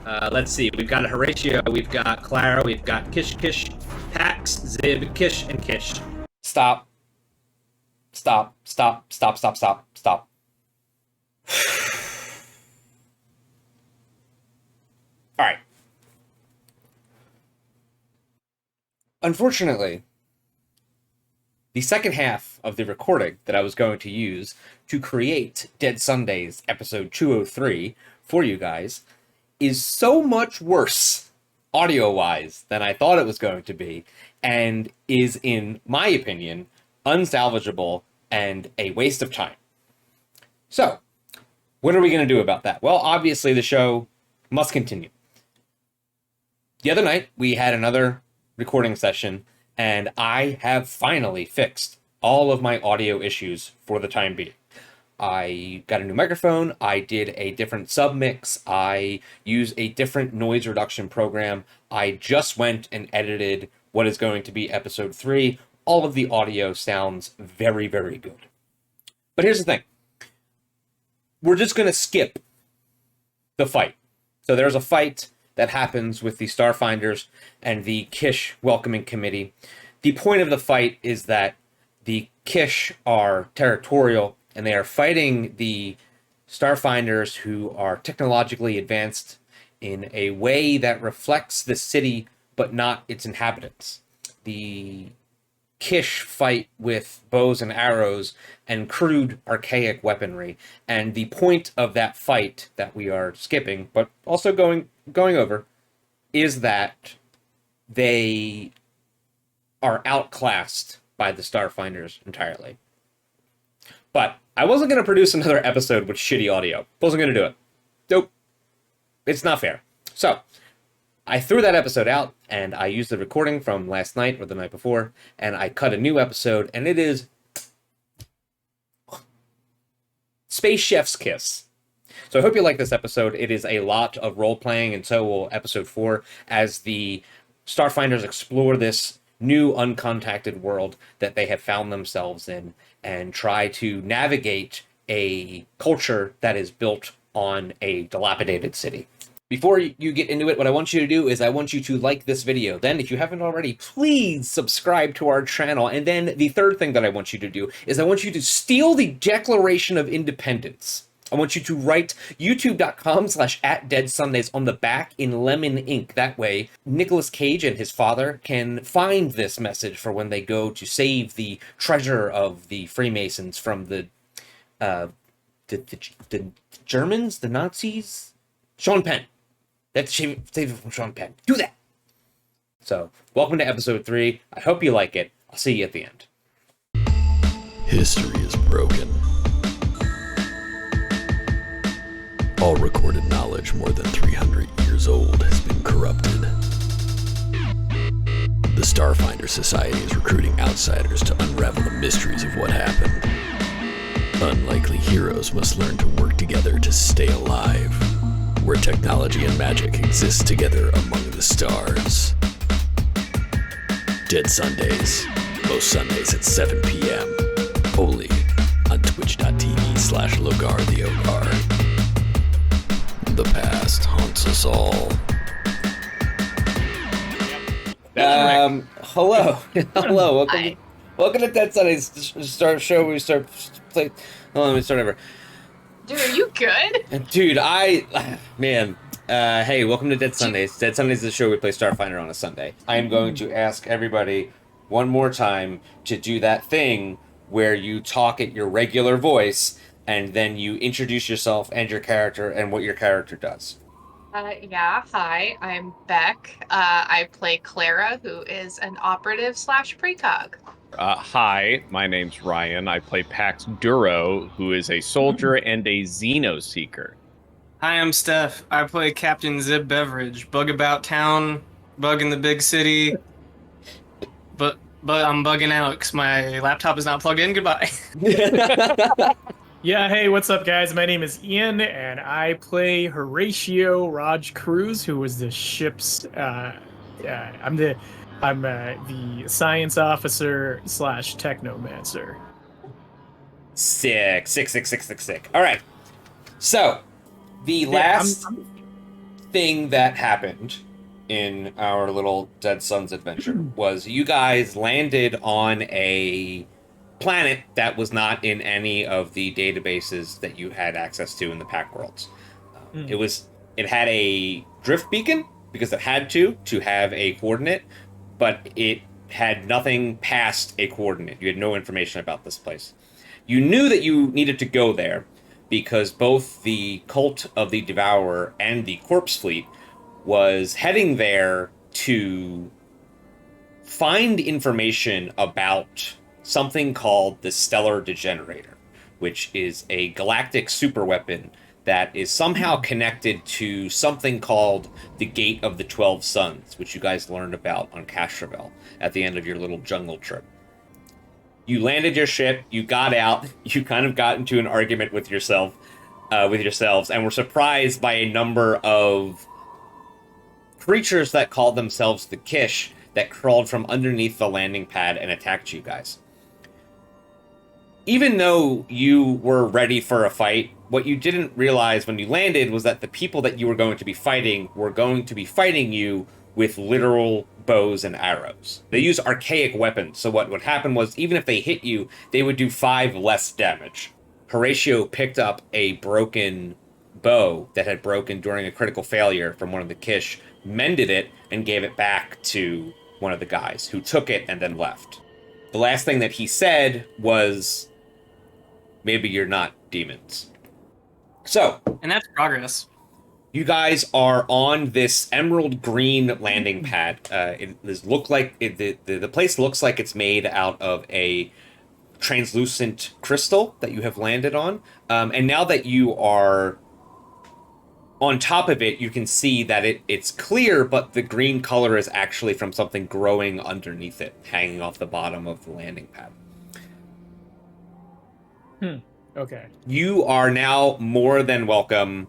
Let's see. We've got Horatio, we've got Clara, we've got Kish, Pax, Zib, Kish, and Kish. Stop. Stop. Stop. Stop. Stop. Stop. Stop. All right. Unfortunately, the second half of the recording that I was going to use to create Dead Sundays episode 203 for you guys is so much worse audio-wise than I thought it was going to be, and is, in my opinion, unsalvageable and a waste of time. So, what are we going to do about that? Well, obviously the show must continue. The other night, we had another recording session, and I have finally fixed all of my audio issues for the time being. I got a new microphone, I did a different submix, I use a different noise reduction program, I just went and edited what is going to be episode 3. All of the audio sounds very, very good. But here's the thing. We're just going to skip the fight. So there's a fight that happens with the Starfinders and the Kish welcoming committee. The point of the fight is that the Kish are territorial, and they are fighting the Starfinders, who are technologically advanced in a way that reflects the city, but not its inhabitants. The Kish fight with bows and arrows and crude, archaic weaponry. And the point of that fight that we are skipping, but also going over, is that they are outclassed by the Starfinders entirely. But I wasn't going to produce another episode with shitty audio. Wasn't going to do it. Nope. It's not fair. So, I threw that episode out, and I used the recording from last night or the night before, and I cut a new episode, and it is Space Chef's Kiss. So I hope you like this episode. It is a lot of role-playing, and so will episode 4, as the Starfinders explore this new uncontacted world that they have found themselves in, and try to navigate a culture that is built on a dilapidated city. Before you get into it, what I want you to do is I want you to like this video. Then, if you haven't already, please subscribe to our channel. And then the third thing that I want you to do is I want you to steal the Declaration of Independence. I want you to write youtube.com/@deadsundays on the back in lemon ink. That way, Nicolas Cage and his father can find this message for when they go to save the treasure of the Freemasons from the Germans, the Nazis? Sean Penn. Let's save it from Sean Penn. Do that! So, welcome to episode 3. I hope you like it. I'll see you at the end. History is broken. All recorded knowledge more than 300 years old has been corrupted. The Starfinder Society is recruiting outsiders to unravel the mysteries of what happened. Unlikely heroes must learn to work together to stay alive, where technology and magic exist together among the stars. Dead Sundays, most Sundays at 7 p.m. Only on twitch.tv/LogarTheOgar. The past haunts us all. Hello. Hello. Welcome to Dead Sundays. Start show. We start play. Hold on, let me start over. Dude, are you good? Dude, hey, welcome to Dead Sundays. Dead Sundays is the show we play Starfinder on a Sunday. I am going to ask everybody one more time to do that thing where you talk at your regular voice and then you introduce yourself and your character and what your character does. Yeah, hi, I'm Beck. I play Clara, who is an operative / precog. Hi, my name's Ryan. I play Pax Duro, who is a soldier and a Xenoseeker. Hi, I'm Steph. I play Captain Zib Beveridge. Bug about town, bug in the big city. But I'm bugging out because my laptop is not plugged in. Goodbye. Yeah, hey, what's up, guys? My name is Ian, and I play Horatio Raj Cruz, who was the ship's. I'm the science officer / technomancer. Sick. All right. So, the last. thing that happened in our little Dead Sons adventure was you guys landed on a planet that was not in any of the databases that you had access to in the Pack Worlds. It had a drift beacon because it had to have a coordinate, but it had nothing past a coordinate. You had no information about this place. You knew that you needed to go there because both the Cult of the Devourer and the Corpse Fleet was heading there to find information about something called the Stellar Degenerator, which is a galactic superweapon that is somehow connected to something called the Gate of the 12 Suns, which you guys learned about on Castrovel at the end of your little jungle trip. You landed your ship, you got out, you kind of got into an argument with yourselves, and were surprised by a number of creatures that called themselves the Kish that crawled from underneath the landing pad and attacked you guys. Even though you were ready for a fight, what you didn't realize when you landed was that the people that you were going to be fighting were going to be fighting you with literal bows and arrows. They use archaic weapons, so what would happen was even if they hit you, they would do 5 less damage. Horatio picked up a broken bow that had broken during a critical failure from one of the Kish, mended it, and gave it back to one of the guys, who took it and then left. The last thing that he said was, "Maybe you're not demons." So, And that's progress. you guys are on this emerald green landing pad. The place looks like it's made out of a translucent crystal that you have landed on. And now that you are on top of it, you can see that it's clear, but the green color is actually from something growing underneath it, hanging off the bottom of the landing pad. Okay. You are now more than welcome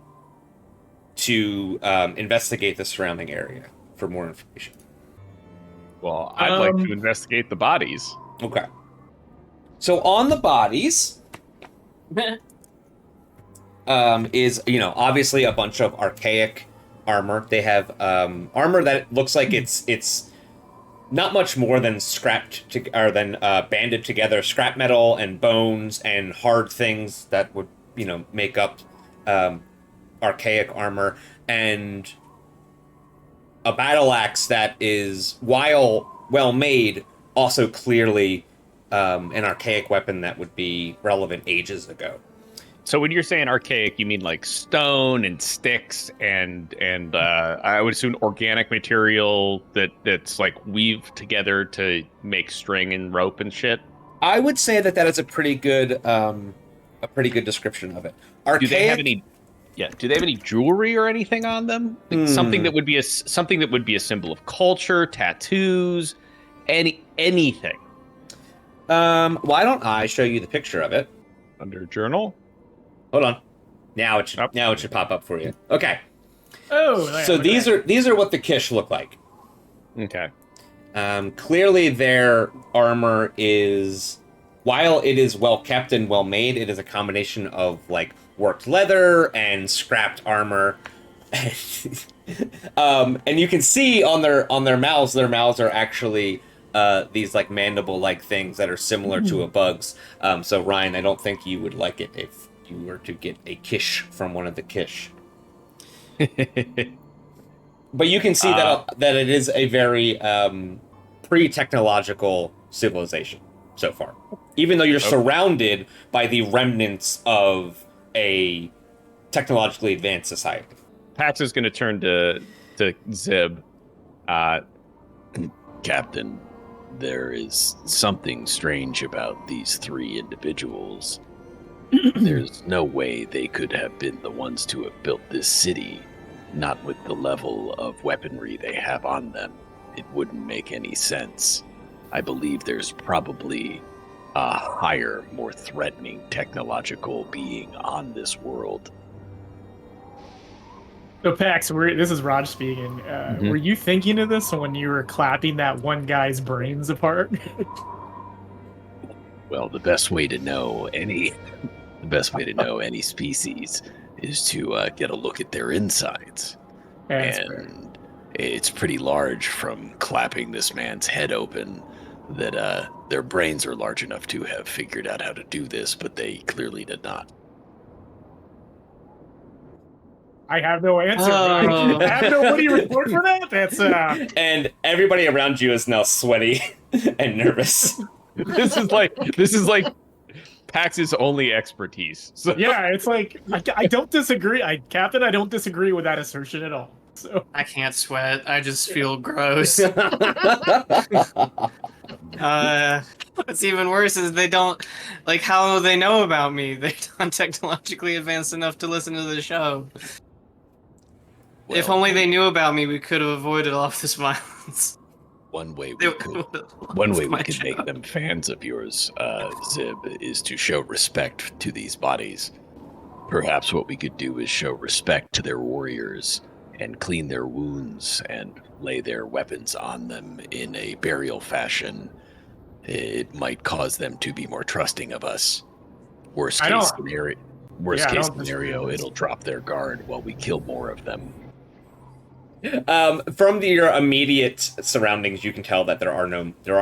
to investigate the surrounding area for more information. Well, I'd like to investigate the bodies. Okay. So on the bodies is, obviously a bunch of archaic armor. They have armor that looks like it's not much more than banded together scrap metal and bones and hard things that would, make up archaic armor, and a battle axe that is, while well made, also clearly an archaic weapon that would be relevant ages ago. So when you're saying archaic, you mean like stone and sticks and I would assume organic material that's like weaved together to make string and rope and shit? I would say that is a pretty good description of it. Archaic, Do they have any jewelry or anything on them? Like something that would be a symbol of culture, tattoos, anything. Why don't I show you the picture of it? Under journal? Hold on. Now it should pop up for you. Okay. Oh, yeah, so these are what the Kish look like. Okay. Clearly their armor is, while it is well kept and well made, it is a combination of like worked leather and scrapped armor. And you can see on their mouths are actually these like mandible-like things that are similar to a bug's. So Ryan, I don't think you would like it if you were to get a Kish from one of the Kish. But you can see that it is a very pre-technological civilization so far. Even though you're surrounded by the remnants of a technologically advanced society. Pax is going to turn to Zib. Captain, there is something strange about these 3 individuals. There's no way they could have been the ones to have built this city, not with the level of weaponry they have on them. It wouldn't make any sense. I believe there's probably a higher, more threatening technological being on this world. So Pax, this is Raj speaking. Were you thinking of this when you were clapping that one guy's brains apart? Well, the best way to know any species is to get a look at their insides. That's fair. and it's pretty large from clapping this man's head open that their brains are large enough to have figured out how to do this, but they clearly did not. I have no answer. Oh. I have nobody to report for that. That's And everybody around you is now sweaty and nervous. This is like Pax's only expertise. So yeah. It's like I don't disagree, Captain. I don't disagree with that assertion at all. So I can't sweat. I just feel gross. What's even worse is they don't, like, how they know about me. They're not technologically advanced enough to listen to the show. If Well, only they knew about me, we could have avoided all of this violence. one way They we could would've One lost way we my could make job. them fans of yours, Zib, is to show respect to these bodies. Perhaps what we could do is show respect to their warriors and clean their wounds and lay their weapons on them in a burial fashion. It might cause them to be more trusting of us. Worst I case don't- scenario, Yeah, I don't disagree scenario, with this. it'll drop their guard while we kill more of them. From your immediate surroundings, you can tell that there are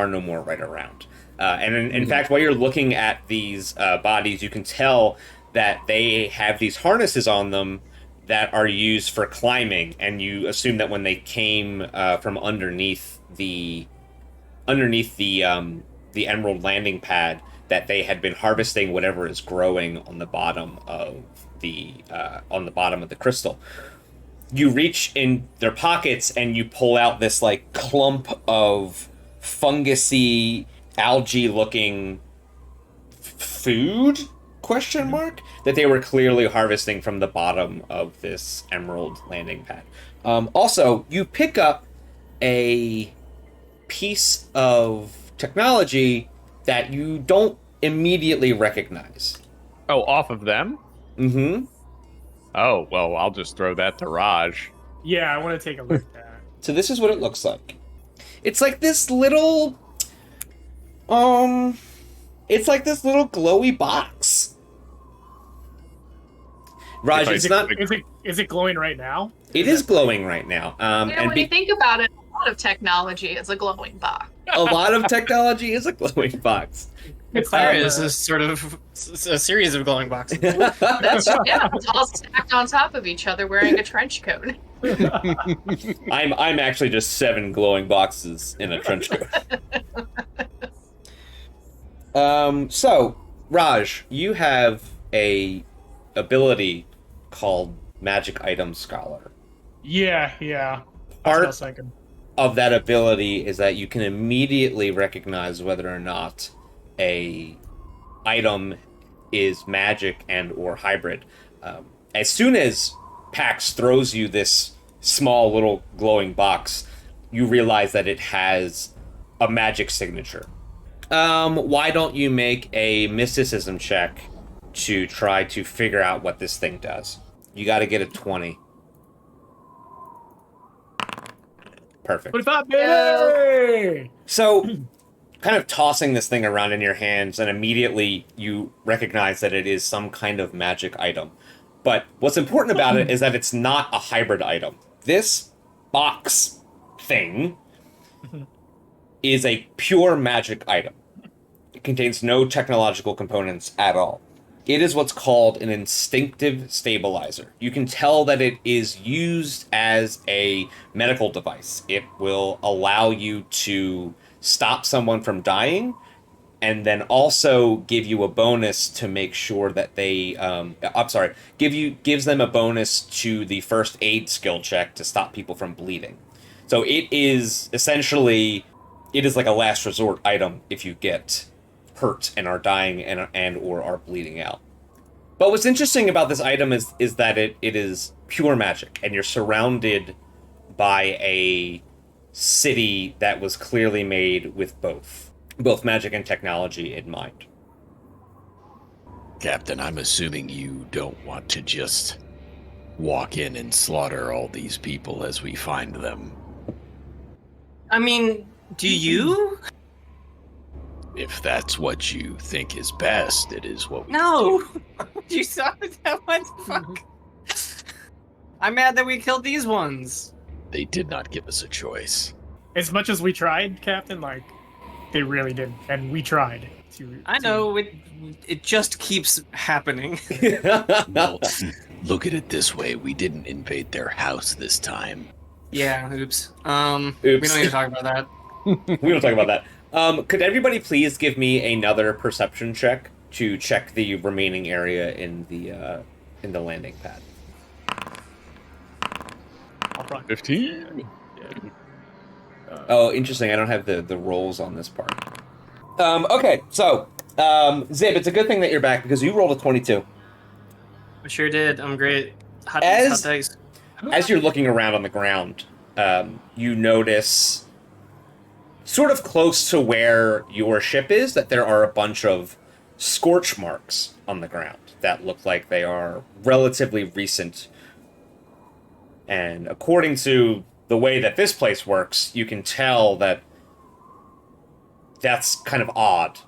no more right around. And in fact, while you're looking at these bodies, you can tell that they have these harnesses on them that are used for climbing, and you assume that when they came from underneath the emerald landing pad, that they had been harvesting whatever is growing on the bottom of the crystal. You reach in their pockets and you pull out this like clump of fungusy, algae-looking food ? That they were clearly harvesting from the bottom of this emerald landing pad. Also, you pick up a piece of technology that you don't immediately recognize. Oh, off of them? Mm-hmm. Oh, well, I'll just throw that to Raj. yeah, I want to take a look at that. So this is what it looks like. It's like this little, it's like this little glowy box. Raj, If I it's take not. a Is it glowing right now? It is glowing right now. Yeah, when you think about it, a lot of technology is a glowing box. A lot of technology is a glowing box. Clara is a sort of a series of glowing boxes. That's yeah, it's all stacked on top of each other, wearing a trench coat. I'm actually just 7 glowing boxes in a trench coat. So Raj, you have a ability called Magic Item Scholar. Yeah. That's Part what I was thinking. of that ability is that you can immediately recognize whether or not a item is magic and or hybrid. As soon as Pax throws you this small little glowing box, you realize that it has a magic signature. Why don't you make a mysticism check to try to figure out what this thing does? You got to get a 20. Perfect. 25, baby! So, kind of tossing this thing around in your hands, and immediately you recognize that it is some kind of magic item. But what's important about it is that it's not a hybrid item. This box thing is a pure magic item. It contains no technological components at all. It is what's called an instinctive stabilizer. You can tell that it is used as a medical device. It will allow you to stop someone from dying, and then also give you a bonus to make sure that they gives them a bonus to the first aid skill check to stop people from bleeding. So it is essentially like a last resort item if you get hurt and are dying and or are bleeding out. But what's interesting about this item is that it is pure magic, and you're surrounded by a city that was clearly made with both magic and technology in mind. Captain, I'm assuming you don't want to just walk in and slaughter all these people as we find them. I mean, do you? If that's what you think is best, it is what we No. You saw that? What the fuck? I'm mad that we killed these ones. They did not give us a choice. As much as we tried, Captain, like, they really didn't. And we tried to... I know, it just keeps happening. Well, look at it this way. We didn't invade their house this time. Yeah, oops. We don't need to talk about that. We don't talk about that. Could everybody please give me another perception check to check the remaining area in the landing pad? I'll probably- 15. Oh, interesting. I don't have the rolls on this part. Okay, so Zib, it's a good thing that you're back because you rolled a 22. I sure did. I'm great. Hot dice. As you're looking around on the ground, you notice, sort of close to where your ship is, that there are a bunch of scorch marks on the ground that look like they are relatively recent. And according to the way that this place works, you can tell that that's kind of odd.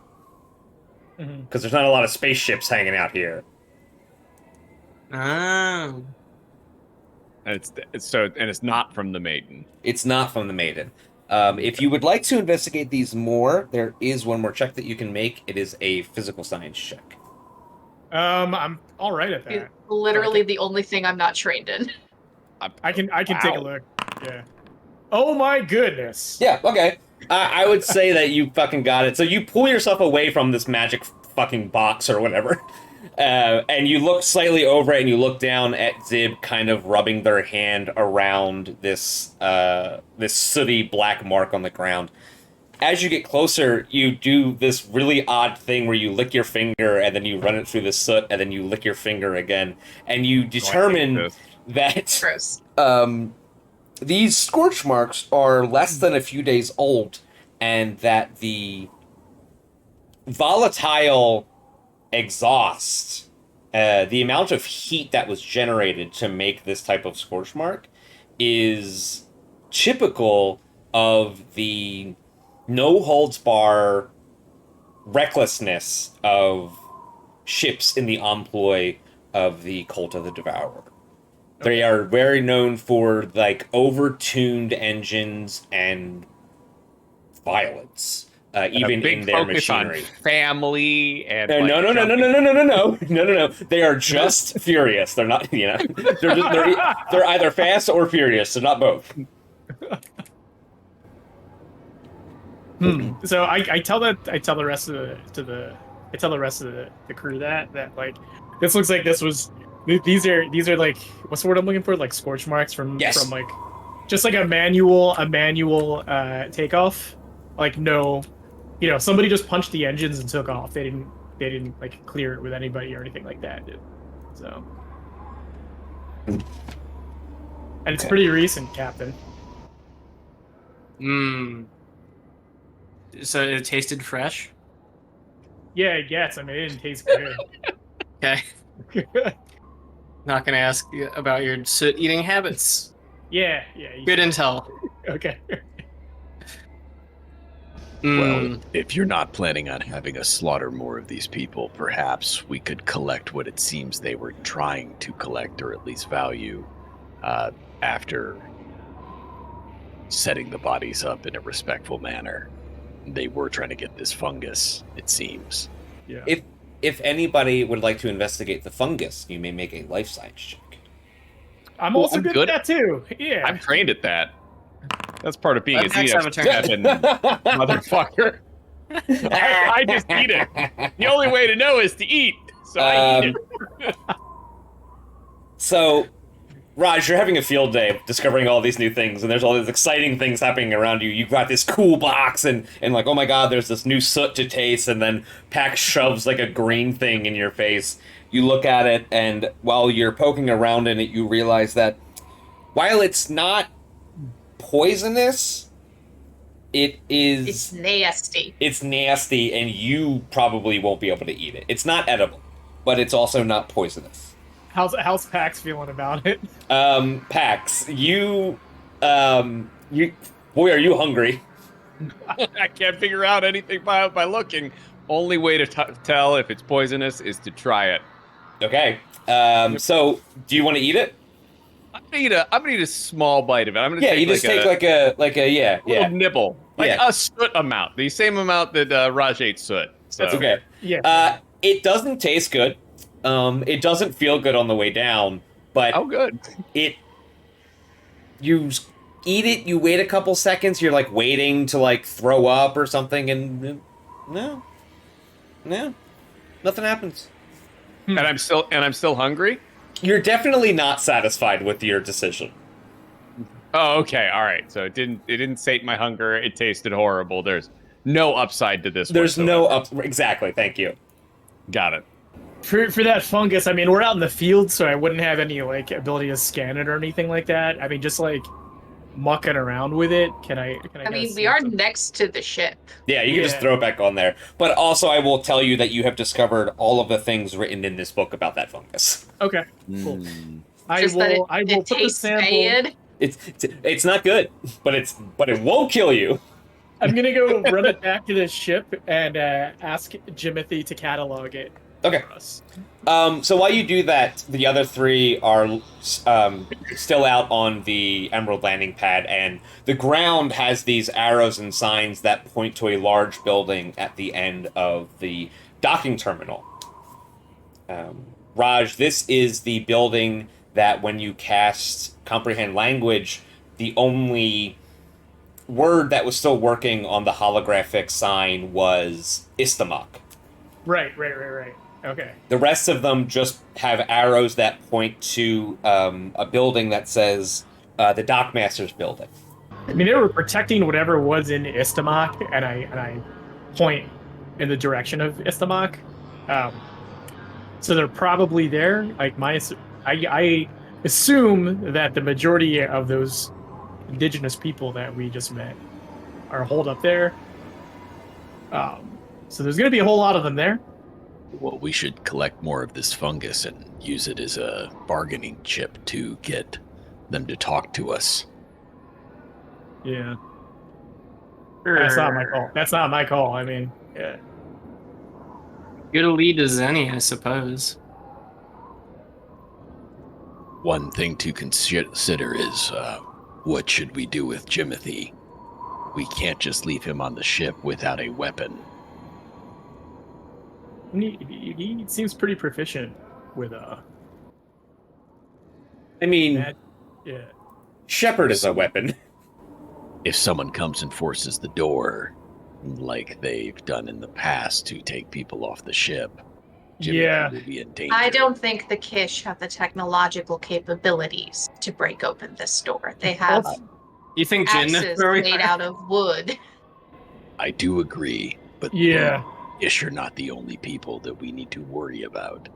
Because there's not a lot of spaceships hanging out here. Oh. And it's not from the Maiden. It's not from the Maiden. If you would like to investigate these more, there is one more check that you can make. It is a physical science check. I'm all right at that. It's literally the only thing I'm not trained in. I can take a look. Yeah. Oh my goodness. Yeah, okay. I would say that you fucking got it. So you pull yourself away from this magic fucking box or whatever, and you look slightly over it, and you look down at Zib kind of rubbing their hand around this sooty black mark on the ground. As you get closer, you do this really odd thing where you lick your finger, and then you run it through the soot, and then you lick your finger again, and you determine that Gross. these scorch marks are less than a few days old, and that the volatile exhaust, the amount of heat that was generated to make this type of scorch mark, is typical of the no-holds-bar recklessness of ships in the employ of the Cult of the Devourer. They are very known for, like, over-tuned engines and violence, even in their machinery. On family and No. They are just furious. They're not, they're either fast or furious, so not both. So I tell the rest of the crew that like this looks like these are like, what's the word I'm looking for? Like scorch marks from like just like a manual takeoff. Like no, somebody just punched the engines and took off. They didn't like clear it with anybody or anything like that, dude. So, and it's pretty recent, Captain. So it tasted fresh? Yeah, I guess. I mean, it didn't taste good. Okay. Not gonna ask you about your soot eating habits. Yeah. Good intel. Okay. Well, if you're not planning on having us slaughter more of these people, perhaps we could collect what it seems they were trying to collect, or at least value, after setting the bodies up in a respectful manner. They were trying to get this fungus, it seems. Yeah. If anybody would like to investigate the fungus, you may make a life science check. I'm also good at that too. Yeah. I'm trained at that. That's part of being a Let's have a turn. ZF7 motherfucker. I just eat it. The only way to know is to eat. So I eat it. So, Raj, you're having a field day discovering all these new things, and there's all these exciting things happening around you. You've got this cool box, and like, oh my god, there's this new soot to taste, and then Pax shoves like a green thing in your face. You look at it, and while you're poking around in it, you realize that while it's not poisonous, It's nasty. It's nasty, and you probably won't be able to eat it. It's not edible, but it's also not poisonous. How's Pax feeling about it? Pax, boy, are you hungry? I can't figure out anything by looking. Only way to tell if it's poisonous is to try it. Okay. So, do you want to eat it? gonna eat a small bite of it. I'm gonna Yeah, take you just take like a little yeah. nibble, like Yeah. a soot amount, the same amount that Raj ate soot. So. That's Okay. Yeah. It doesn't taste good. It doesn't feel good on the way down, but Oh, good. you eat it, you wait a couple seconds, you're like waiting to like throw up or something, and no, nothing happens. And I'm still hungry. You're definitely not satisfied with your decision. Oh, okay, all right. So it didn't sate my hunger. It tasted horrible. There's no upside to this. There's no exactly. Thank you. Got it. For that fungus, I mean, we're out in the field, so I wouldn't have any like ability to scan it or anything like that. I mean, just like mucking around with it. Can I I mean, we are next to the ship. Yeah, you can just throw it back on there. But also, I will tell you that you have discovered all of the things written in this book about that fungus. Okay, cool. I Just that will put the tastes sample. bad. It's not good, but it won't kill you. I'm gonna go run it back to the ship and ask Jimothy to catalog it. Okay. For us. So while you do that, the other three are still out on the Emerald landing pad, and the ground has these arrows and signs that point to a large building at the end of the docking terminal. Raj, this is the building that when you cast Comprehend Language, the only word that was still working on the holographic sign was Istamok. Right. Okay. The rest of them just have arrows that point to a building that says the Dockmaster's building. I mean, they were protecting whatever was in Istamok, and I point in the direction of Istamok. So they're probably there. Like I assume that the majority of those indigenous people that we just met are holed up there. So there's going to be a whole lot of them there. Well, we should collect more of this fungus and use it as a bargaining chip to get them to talk to us. Yeah. That's not my call. That's not my call. I mean, yeah. Good a lead as any, I suppose. One thing to consider is what should we do with Jimothy? We can't just leave him on the ship without a weapon. He seems pretty proficient with I mean, yeah. Shepherd is a weapon. If someone comes and forces the door, like they've done in the past to take people off the ship, Jimothy will be in danger. I don't think the Kish have the technological capabilities to break open this door. They have You think axes made out of wood. I do agree, but Yeah. Kish are not the only people that we need to worry about.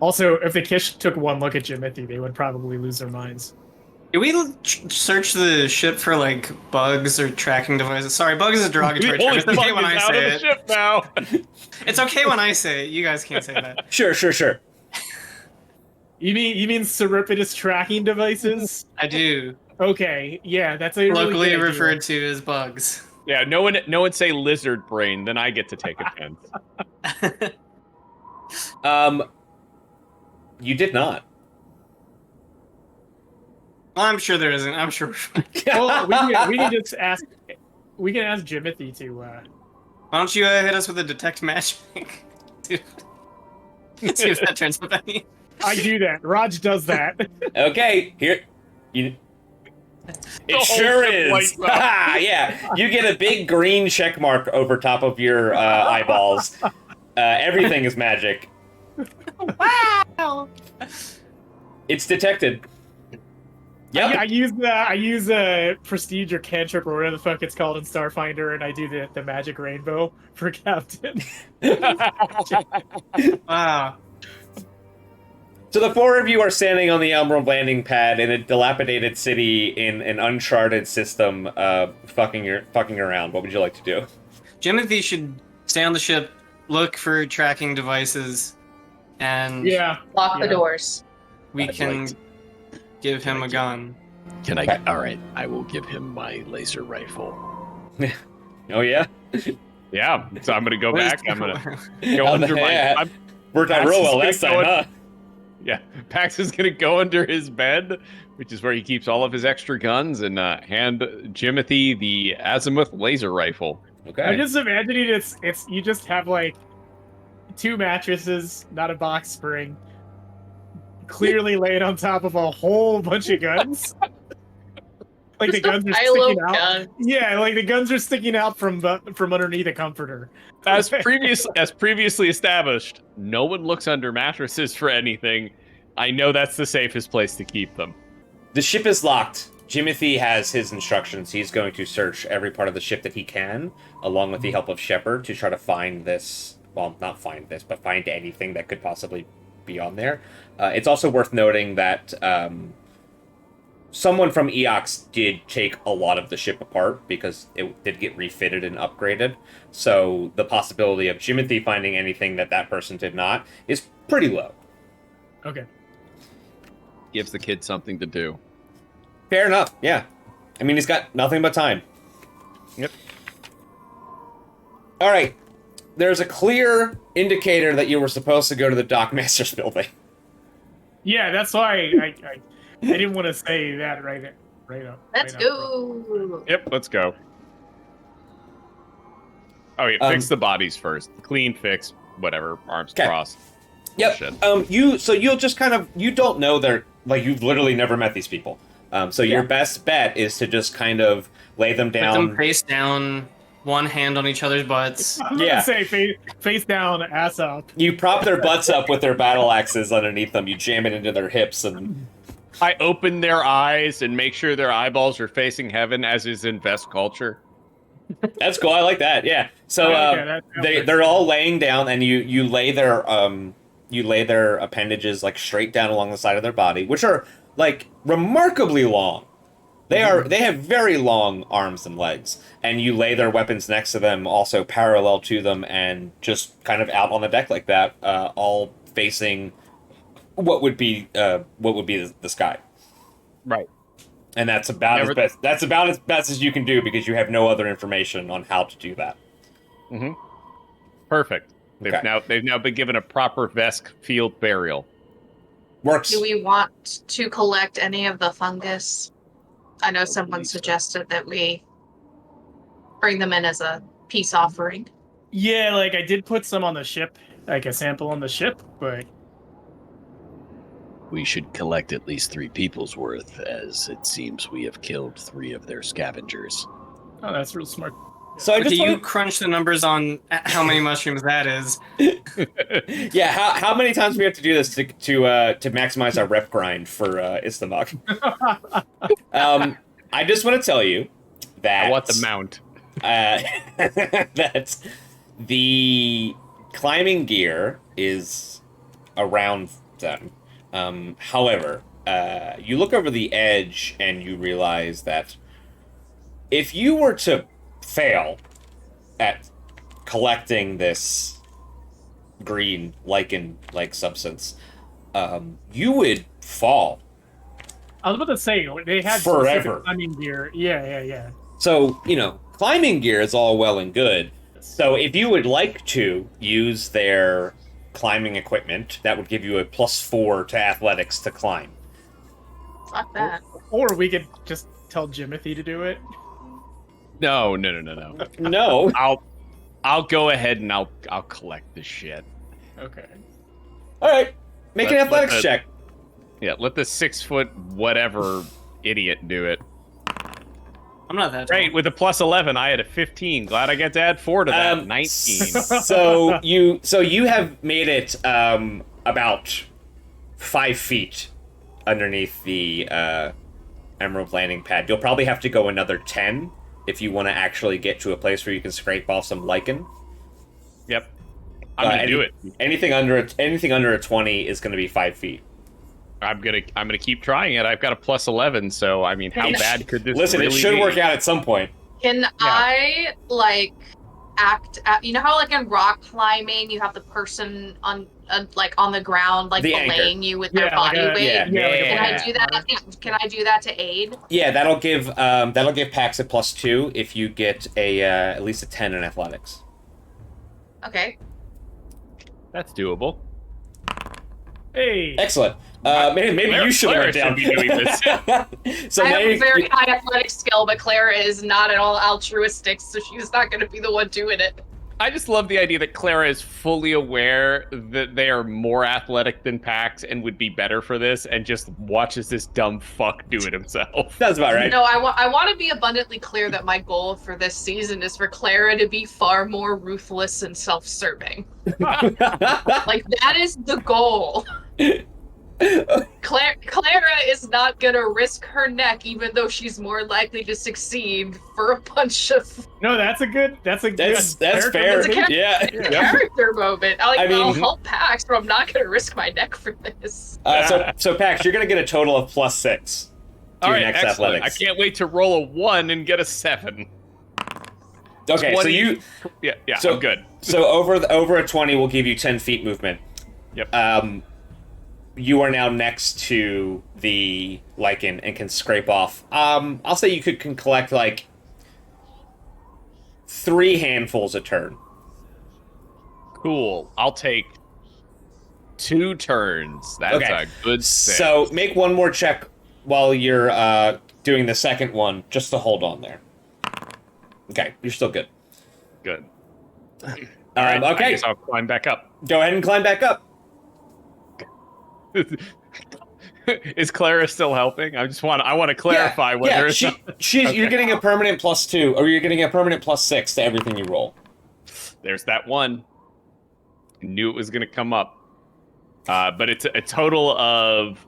Also, if the Kish took one look at Jimothy, they would probably lose their minds. Did we search the ship for like bugs or tracking devices? Sorry, bugs is a derogatory term. It's okay when I say it. Ship now. It's okay when I say it. You guys can't say that. Sure. You mean surreptitious tracking devices? I do. Okay, yeah, that's a really Locally good idea. referred to as bugs. Yeah, no one say lizard brain, then I get to take offense. You did not. I'm sure there isn't. I'm sure we're fine. Well, we can just ask. We can ask Jimothy to. Why don't you hit us with a detect magic? See if that turns up any. I do that. Raj does that. Okay, here. It sure is. Yeah, you get a big green check mark over top of your eyeballs. Everything is magic. Wow! It's detected. Yep. I use a prestige or cantrip or whatever the fuck it's called in Starfinder, and I do the magic rainbow for Captain. Wow. So the four of you are standing on the Emerald landing pad in a dilapidated city in an uncharted system, fucking around. What would you like to do? Jimothy should stay on the ship, look for tracking devices, and Lock the doors. we I'd can like to- give him a gun. Can I? Okay. All right, I will give him my laser rifle. Oh yeah. Yeah, so I'm gonna go back. I'm gonna go Oh, under yeah. my. Worked out real well last time, huh? Yeah, Pax is gonna go under his bed, which is where he keeps all of his extra guns, and hand Jimothy the azimuth laser rifle. Okay. I'm just imagining it's you just have like 2 mattresses, not a box spring, clearly laid on top of a whole bunch of guns. Like the guns are sticking out. Guns. Yeah, like the guns are sticking out from underneath a comforter. As previously established, no one looks under mattresses for anything. I know that's the safest place to keep them. The ship is locked. Jimothy has his instructions. He's going to search every part of the ship that he can, along with the help of Shepard, to try to find this. Well, not find this, but find anything that could possibly be on there. It's also worth noting that someone from EOX did take a lot of the ship apart because it did get refitted and upgraded. So the possibility of Jimothy finding anything that person did not is pretty low. Okay. Gives the kid something to do. Fair enough, yeah. I mean, he's got nothing but time. Yep. All right. There's a clear indicator that you were supposed to go to the Dockmaster's building. Yeah, that's why I didn't want to say that right up. Let's go. Yep, let's go. Oh, yeah, fix the bodies first. Clean, fix, whatever, arms crossed. Yep. Bullshit. You'll just kind of, you don't know they're, like, you've literally never met these people. Your best bet is to just kind of lay them down. Put them face down, one hand on each other's butts. I'm gonna say face down, ass up. You prop their butts up with their battle axes underneath them. You jam it into their hips, and I open their eyes and make sure their eyeballs are facing heaven, as is in Vest culture. That's cool. I like that. Yeah. So they're all laying down, and you lay their appendages like straight down along the side of their body, which are like remarkably long. They have very long arms and legs, and you lay their weapons next to them, also parallel to them, and just kind of out on the deck like that, all facing what would be the sky. Right. And that's about as best. That's about as best as you can do because you have no other information on how to do that. Mm-hmm. Perfect. They've now been given a proper Vesk field burial. Works. Do we want to collect any of the fungus? I know someone suggested that we bring them in as a peace offering. Yeah, like I did put some on the ship, like a sample on the ship, but we should collect at least 3 people's worth, as it seems we have killed 3 of their scavengers. Oh, that's real smart. So you crunch the numbers on how many mushrooms that is. Yeah, how many times do we have to do this to maximize our rep grind for Istamok? I just want to tell you that I want the mount. that the climbing gear is around them. However, you look over the edge and you realize that if you were to fail at collecting this green lichen-like substance, you would fall. I was about to say they had forever climbing gear. Yeah. So climbing gear is all well and good. So if you would like to use their climbing equipment, that would give you a +4 to athletics to climb. Fuck that. Or we could just tell Jimothy to do it. No. No. I'll go ahead and I'll collect this shit. Okay. All right. Make an athletics check. Yeah, let the 6-foot whatever idiot do it. I'm not that tall. Great, with a +11, I had a 15. Glad I get to add 4 to that. 19. So you have made it about 5 feet underneath the emerald landing pad. You'll probably have to go another 10 if you want to actually get to a place where you can scrape off some lichen. Yep, I'm gonna do it. Anything under a 20 is going to be 5 feet. I'm gonna keep trying it. I've got a +11, so I mean, how bad could this? Listen, really it should be? work out at some point. Can I act? You know how in rock climbing you have the person on the ground The anchor. belaying you with their body weight? Yeah. Can I do that? Can I do that to aid? Yeah, that'll give Pax a +2 if you get at least a 10 in athletics. Okay. That's doable. Hey. Excellent. Maybe you should have went down. Be doing this. So I now have a you, very high athletic skill, but Clara is not at all altruistic, so she's not going to be the one doing it. I just love the idea that Clara is fully aware that they are more athletic than Pax and would be better for this, and just watches this dumb fuck do it himself. that's about right. No, I want to be abundantly clear that my goal for this season is for Clara to be far more ruthless and self-serving. Like, that is the goal. Clara is not gonna risk her neck, even though she's more likely to succeed for a bunch of. No, that's fair. That's character fair. movement. Character moment. I mean- I'll help Pax, but I'm not gonna risk my neck for this. So Pax, you're gonna get a total of +6 to All your right, next excellent. athletics. I can't wait to roll a 1 and get a 7. Okay, so 20. you Yeah, So- I'm good. so over a 20 will give you 10 feet movement. Yep. You are now next to the lichen and can scrape off. I'll say you can collect like 3 handfuls a turn. Cool. I'll take 2 turns. That's Okay. a good six. So make one more check while you're doing the second one, just to hold on there. Okay, you're still good. Good. I Okay, guess I'll climb back up. go ahead and climb back up. Is Clara still helping? I want to clarify whether it's you're Okay. getting a permanent +2, or you're getting a permanent +6 to everything you roll. There's that one. I knew it was going to come up. But it's a total of,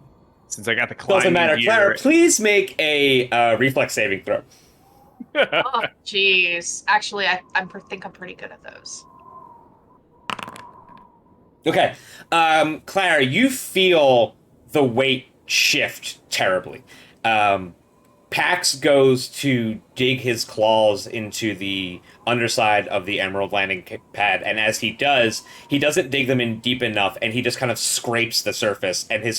since I got the climbing Doesn't matter, gear, Clara. Please make a reflex saving throw. Oh, jeez. Actually, I think I'm pretty good at those. Okay, Clara, you feel the weight shift terribly. Pax goes to dig his claws into the underside of the emerald landing pad, and as he doesn't dig them in deep enough, and he just kind of scrapes the surface, and he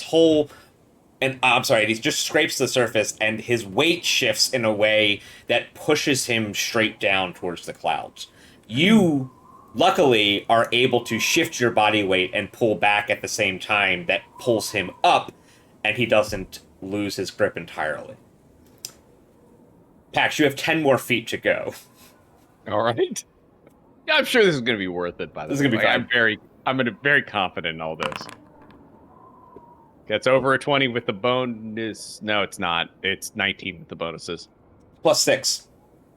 just scrapes the surface, and his weight shifts in a way that pushes him straight down towards the clouds. You, luckily, are able to shift your body weight and pull back at the same time that pulls him up, and he doesn't lose his grip entirely. Pax, you have 10 more feet to go. All right. Yeah, I'm sure this is going to be worth it. By the way, This is gonna be fine. I'm very confident in all this. Gets over a 20 with the bonus. No, it's not. It's 19 with the bonuses. +6.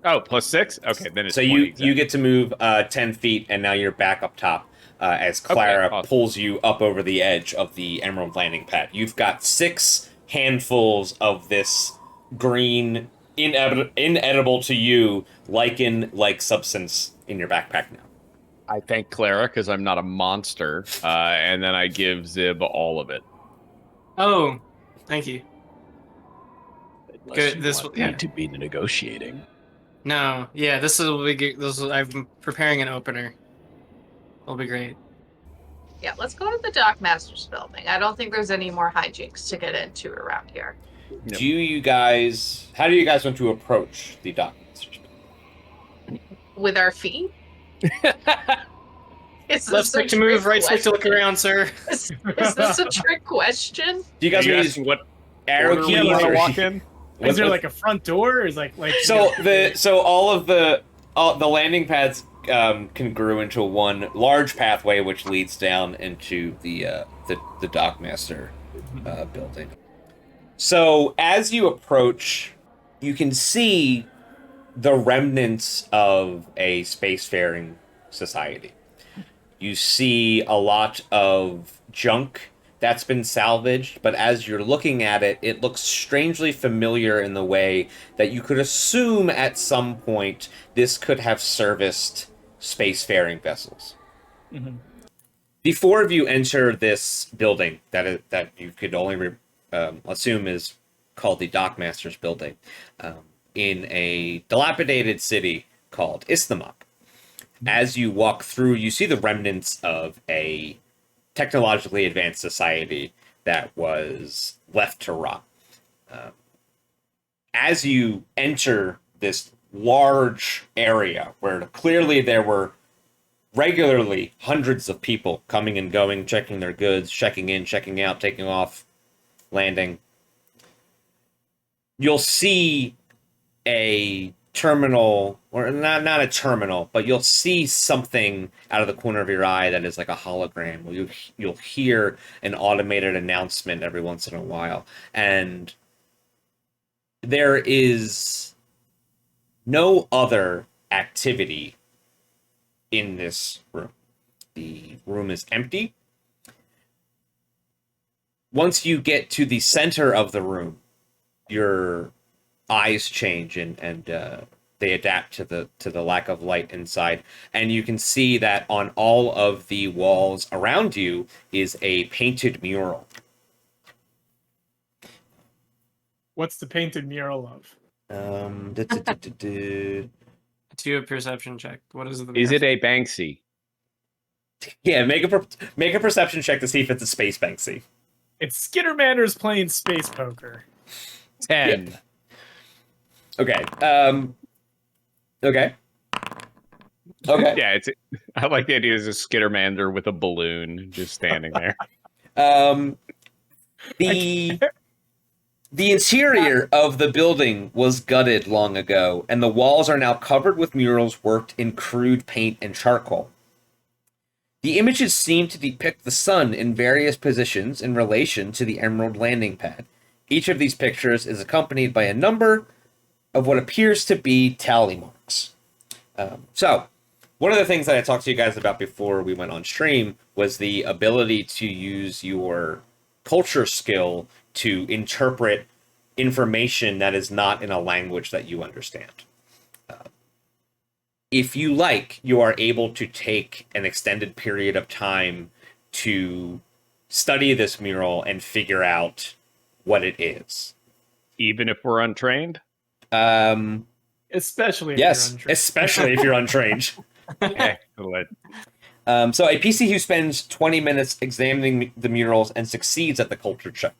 Oh, +6. Okay, then it's So 20 you get to move 10 feet, and now you're back up top as Clara Okay, awesome. pulls you up over the edge of the emerald landing pad. You've got 6 handfuls of this green, inedible to you, lichen-like substance in your backpack now. I thank Clara because I'm not a monster, and then I give Zib all of it. Oh, thank you. Unless Good, you this want will- yeah. me to be negotiating. No, yeah, this will be good. I'm preparing an opener. It'll be great. Yeah, let's go to the Dockmaster's building. I don't think there's any more hijinks to get into around here. Yep. How do you guys want to approach the Dockmaster's building? With our feet? Is Left this a stick to move, trick right stick to look question? around, sir. Is this a trick question? Do you guys Are you want to asking use what arrow order we keys want to or- walk in? Is there like a front door? Or is like So all of the landing pads congruent into one large pathway which leads down into the Dockmaster building. So as you approach, you can see the remnants of a spacefaring society. You see a lot of junk that's been salvaged, but as you're looking at it, it looks strangely familiar in the way that you could assume at some point this could have serviced spacefaring vessels. Mhm. The 4 of you enter this building that you could only assume is called the Dockmaster's building in a dilapidated city called Isthmok. As you walk through, you see the remnants of a technologically advanced society that was left to rot. As you enter this large area where clearly there were regularly hundreds of people coming and going, checking their goods, checking in, checking out, taking off, landing. You'll see a terminal, or not a terminal, but you'll see something out of the corner of your eye that is like a hologram. You'll hear an automated announcement every once in a while, and there is no other activity in this room. The room is empty. Once you get to the center of the room, your eyes change and they adapt to the lack of light inside, and you can see that on all of the walls around you is a painted mural. What's the painted mural of? Do a perception check. What is the? Is it a Banksy? Yeah, make a perception check to see if it's a space Banksy. It's Skittermander's playing space poker. 10. Yeah. Okay. Okay. Yeah, I like the idea as a Skittermander with a balloon just standing there. The interior of the building was gutted long ago, and the walls are now covered with murals worked in crude paint and charcoal. The images seem to depict the sun in various positions in relation to the Emerald landing pad. Each of these pictures is accompanied by a number of what appears to be tally marks. So, one of the things that I talked to you guys about before we went on stream was the ability to use your culture skill to interpret information that is not in a language that you understand. If you like, you are able to take an extended period of time to study this mural and figure out what it is. Even if we're untrained? Especially if Yes, you're untrained. especially if you're untrained. Excellent. So a PC who spends 20 minutes examining the murals and succeeds at the culture check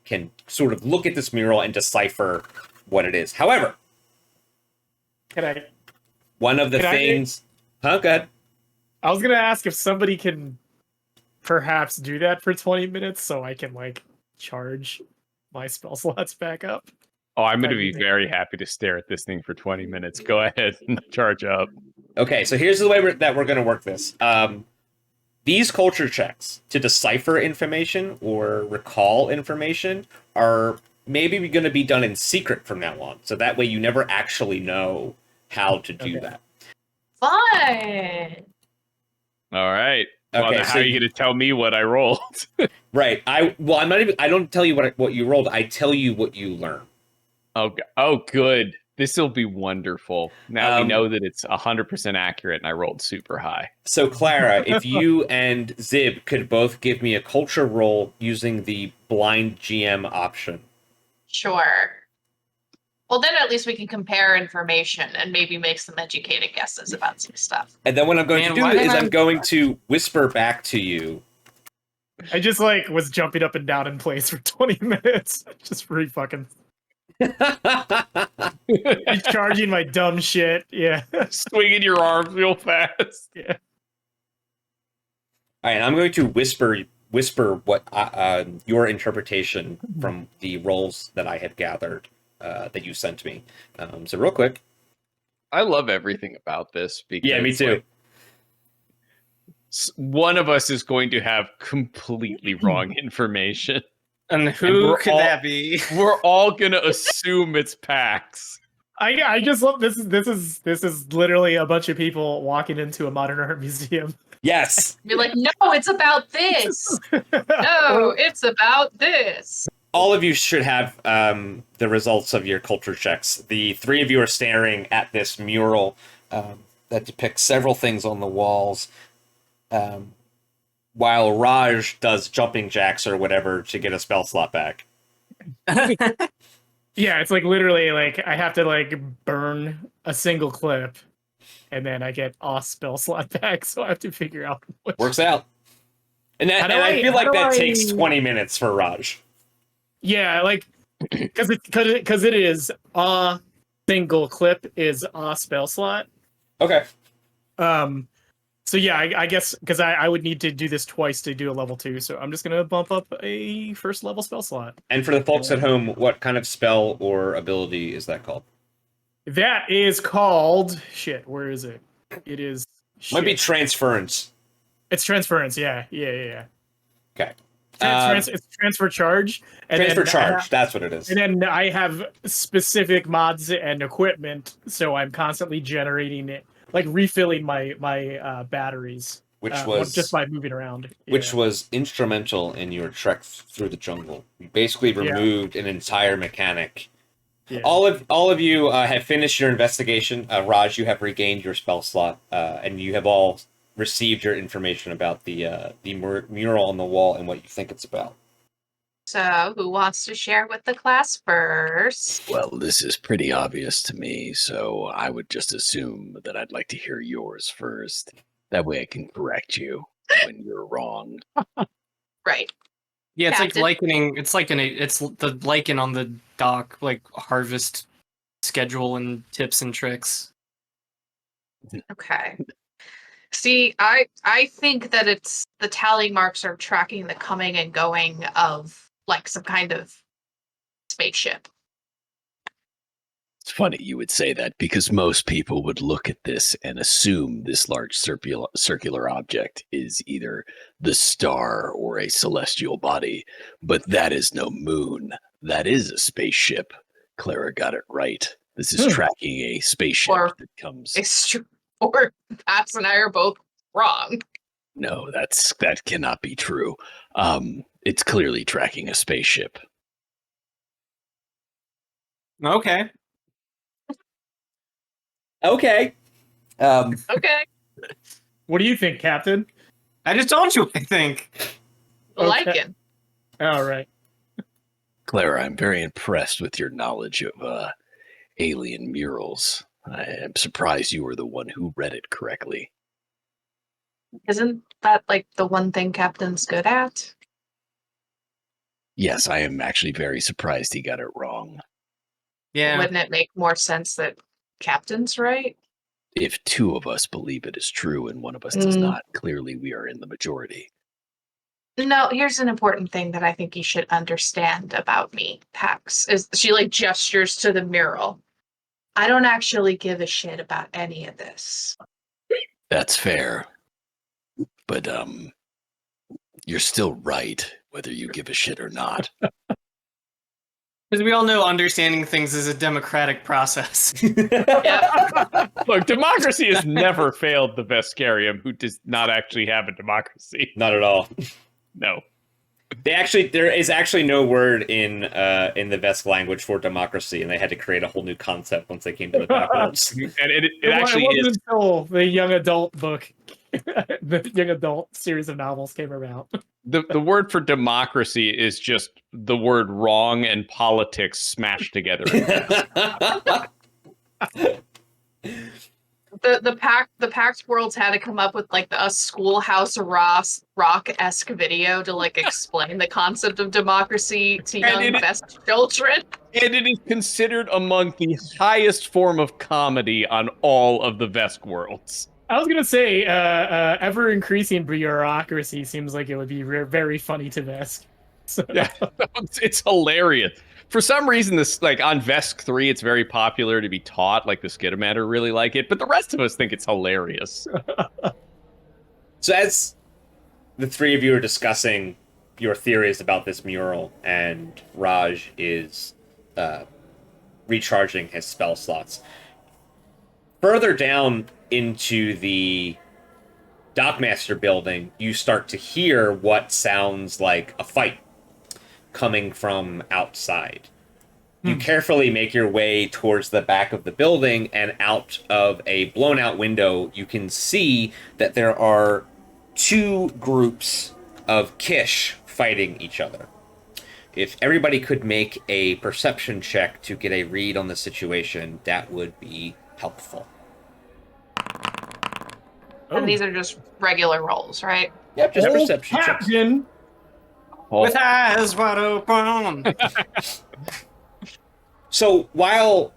can sort of look at this mural and decipher what it is. However, one of the things... Go ahead. I was going to ask if somebody can perhaps do that for 20 minutes so I can, like, charge my spell slots back up. Oh, I'm going to be very happy to stare at this thing for 20 minutes. Go ahead and charge up. Okay, so here's the way that we're going to work this. These culture checks to decipher information or recall information are maybe going to be done in secret from now on. So that way you never actually know how to do that. Fun. All right. Well, Okay, then so how are you going to tell me what I rolled? Right. I'm not even. I don't tell you what you rolled. I tell you what you learn. Oh, good. This will be wonderful. Now we know that it's 100% accurate, and I rolled super high. So, Clara, if you and Zib could both give me a culture roll using the blind GM option. Sure. Well, then at least we can compare information and maybe make some educated guesses about some stuff. And then what I'm going to do is I'm going to whisper back to you. I just, like, was jumping up and down in place for 20 minutes. Just re-fucking... charging my dumb shit. Yeah. Swinging your arms real fast. Yeah. All right, I'm going to whisper what your interpretation from the rolls that I had gathered that you sent me. So real quick. I love everything about this because Yeah, me too. Like, one of us is going to have completely wrong information. And who could that be? We're all gonna assume it's PAX. I just love this is literally a bunch of people walking into a modern art museum. Yes. Be like, no, it's about this. No, it's about this. All of you should have the results of your culture checks. The three of you are staring at this mural that depicts several things on the walls, while Raj does jumping jacks or whatever to get a spell slot back. Yeah, it's like literally like I have to like burn a single clip and then I get a spell slot back, so I have to figure out what Works out. And I feel like that takes 20 minutes for Raj. Yeah, like because it is a single clip is a spell slot. Okay. So yeah, I guess because I would need to do this twice to do a level 2, so I'm just gonna bump up a first level spell slot. And for the folks at home, what kind of spell or ability is that called? That is called shit. Where is it? It is. Might be shit. transference. It's transference. Yeah. Okay. It's transfer charge. And Transfer then charge. That's what it is. And then I have specific mods and equipment, so I'm constantly generating it, like refilling my batteries, Which was just by moving around. which Yeah. was instrumental in your trek through the jungle. You basically removed an entire mechanic. Yeah. All of you have finished your investigation. Raj, you have regained your spell slot, and you have all received your information about the mural on the wall and what you think it's about. So, who wants to share with the class first? Well, this is pretty obvious to me, so I would just assume that I'd like to hear yours first. That way I can correct you when you're wrong. Right. Yeah, it's Captain. like likening. It's the lichen on the dock, like harvest schedule and tips and tricks. Okay. See, I think that it's the tally marks are tracking the coming and going of like some kind of spaceship. It's funny you would say that because most people would look at this and assume this large circular object is either the star or a celestial body, but that is no moon. That is a spaceship. Clara got it right. This is tracking a spaceship Or that comes. Or Paps and I are both wrong. No, that cannot be true. It's clearly tracking a spaceship. Okay. Okay. Okay. What do you think, Captain? I just told you. I think. Okay. Lichen. All right. Clara, I'm very impressed with your knowledge of alien murals. I am surprised you were the one who read it correctly. Isn't that like the one thing Captain's good at? Yes, I am actually very surprised he got it wrong. Yeah. Wouldn't it make more sense that Captain's right? If two of us believe it is true and one of us does not, clearly we are in the majority. No, here's an important thing that I think you should understand about me, Pax. Is she like gestures to the mural? I don't actually give a shit about any of this. That's fair. But you're still right, whether you give a shit or not. Because we all know understanding things is a democratic process. Yeah. Look, democracy has never failed the Vescarium, who does not actually have a democracy. Not at all. No. There is actually no word in the Vesk language for democracy, and they had to create a whole new concept once they came to the backwards. And it actually wasn't is. until the young adult book, the young adult series of novels came about. The word for democracy is just the word wrong and politics smashed together. The PAX worlds had to come up with like a Schoolhouse Rock-esque video to like explain the concept of democracy to young best children. And it is considered among the highest form of comedy on all of the Vesk worlds. I was gonna say, ever increasing bureaucracy seems like it would be very funny to Vesk. So. Yeah, it's hilarious. For some reason, this like on Vesk 3, it's very popular to be taught. Like the Skidomatter really like it, but the rest of us think it's hilarious. So as the three of you are discussing your theories about this mural, and Raj is recharging his spell slots, further down into the Dockmaster building, you start to hear what sounds like a fight coming from outside. You carefully make your way towards the back of the building, and out of a blown out window, you can see that there are two groups of Kish fighting each other. If everybody could make a perception check to get a read on the situation, that would be helpful. And these are just regular rolls, right? Yep, just a perception check. Captain. With eyes wide open. So while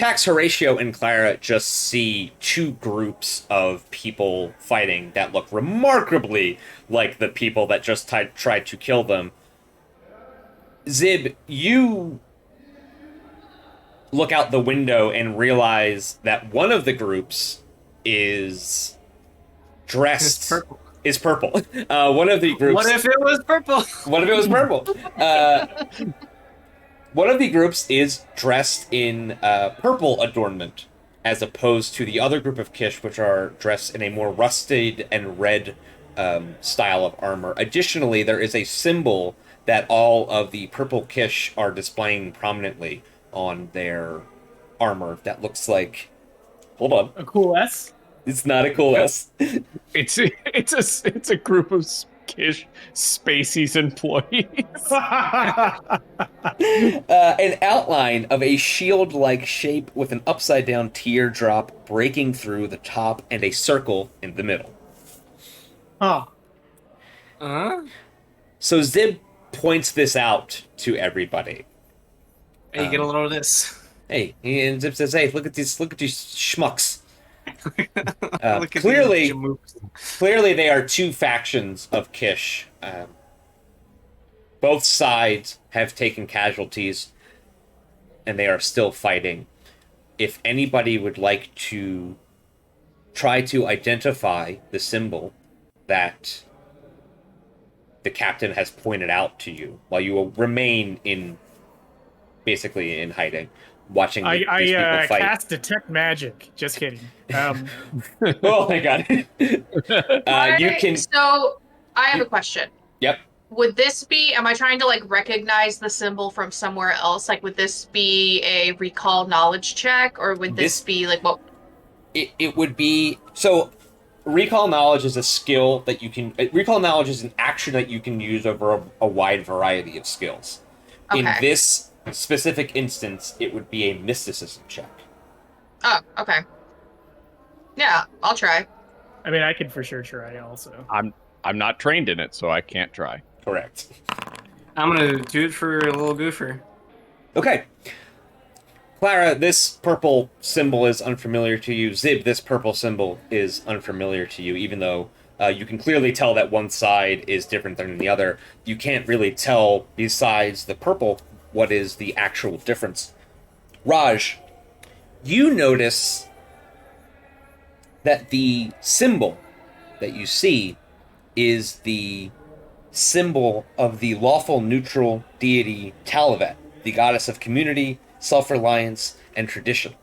Pax, Horatio, and Clara just see two groups of people fighting that look remarkably like the people that just tried to kill them. Zib, you look out the window and realize that one of the groups is dressed... It's purple. Is purple. One of the groups... What if it was purple? What if it was purple? One of the groups is dressed in purple adornment, as opposed to the other group of Kish, which are dressed in a more rusted and red style of armor. Additionally, there is a symbol that all of the purple Kish are displaying prominently on their armor that looks like... Hold on. A cool S? It's not a cool S. It's a group of Kish Spaceys employees. An outline of a shield-like shape with an upside-down teardrop breaking through the top and a circle in the middle. Huh. So Zib points this out to everybody. Hey, you get a little of this. Hey, and Zib says, "Hey, look at these schmucks." Look at Clearly, the moves. clearly, they are two factions of Kish. Both sides have taken casualties, and they are still fighting. If anybody would like to try to identify the symbol that the captain has pointed out to you, while you will remain basically in hiding, watching these people I fight. cast detect magic. Just kidding. Oh my god. You can. So I have a question. Yep. Would this be, am I trying to like recognize the symbol from somewhere else? Like, would this be a recall knowledge check, or would this be like what? It would be, so recall knowledge is a skill that you can, recall knowledge is an action that you can use over a wide variety of skills. Okay. In this specific instance, it would be a mysticism check. Oh, okay. Yeah, I'll try. I mean, I could for sure try also. I'm not trained in it, so I can't try. Correct. I'm gonna do it for a little goofer. Okay. Clara, this purple symbol is unfamiliar to you. Zib, this purple symbol is unfamiliar to you, even though you can clearly tell that one side is different than the other. You can't really tell, besides the purple, what is the actual difference. Raj, you notice that the symbol that you see is the symbol of the lawful neutral deity Talavet, the goddess of community, self-reliance, and tradition.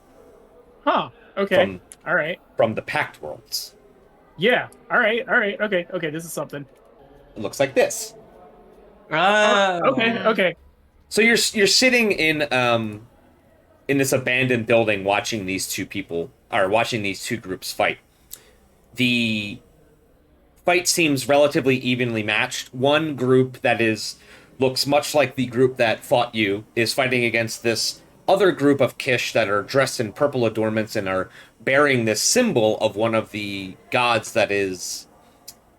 Huh. Okay. All right. From the Pact Worlds. Yeah. All right. Okay. This is something. It looks like this. Okay. So you're sitting in this abandoned building watching these two groups fight. The fight seems relatively evenly matched. One group that looks much like the group that fought you is fighting against this other group of Kish that are dressed in purple adornments and are bearing this symbol of one of the gods that is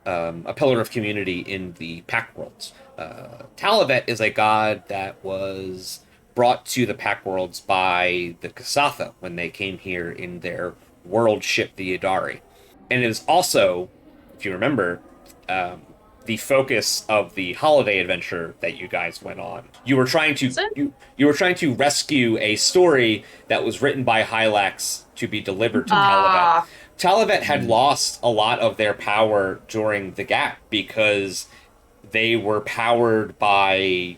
a pillar of community in the Pact Worlds. Talavet is a god that was brought to the Pact Worlds by the Kasatha when they came here in their world ship, the Idari. And it is also, if you remember, the focus of the holiday adventure that you guys went on. You were trying to rescue a story that was written by Hylax to be delivered to Talavet. Talavet had lost a lot of their power during the gap because they were powered by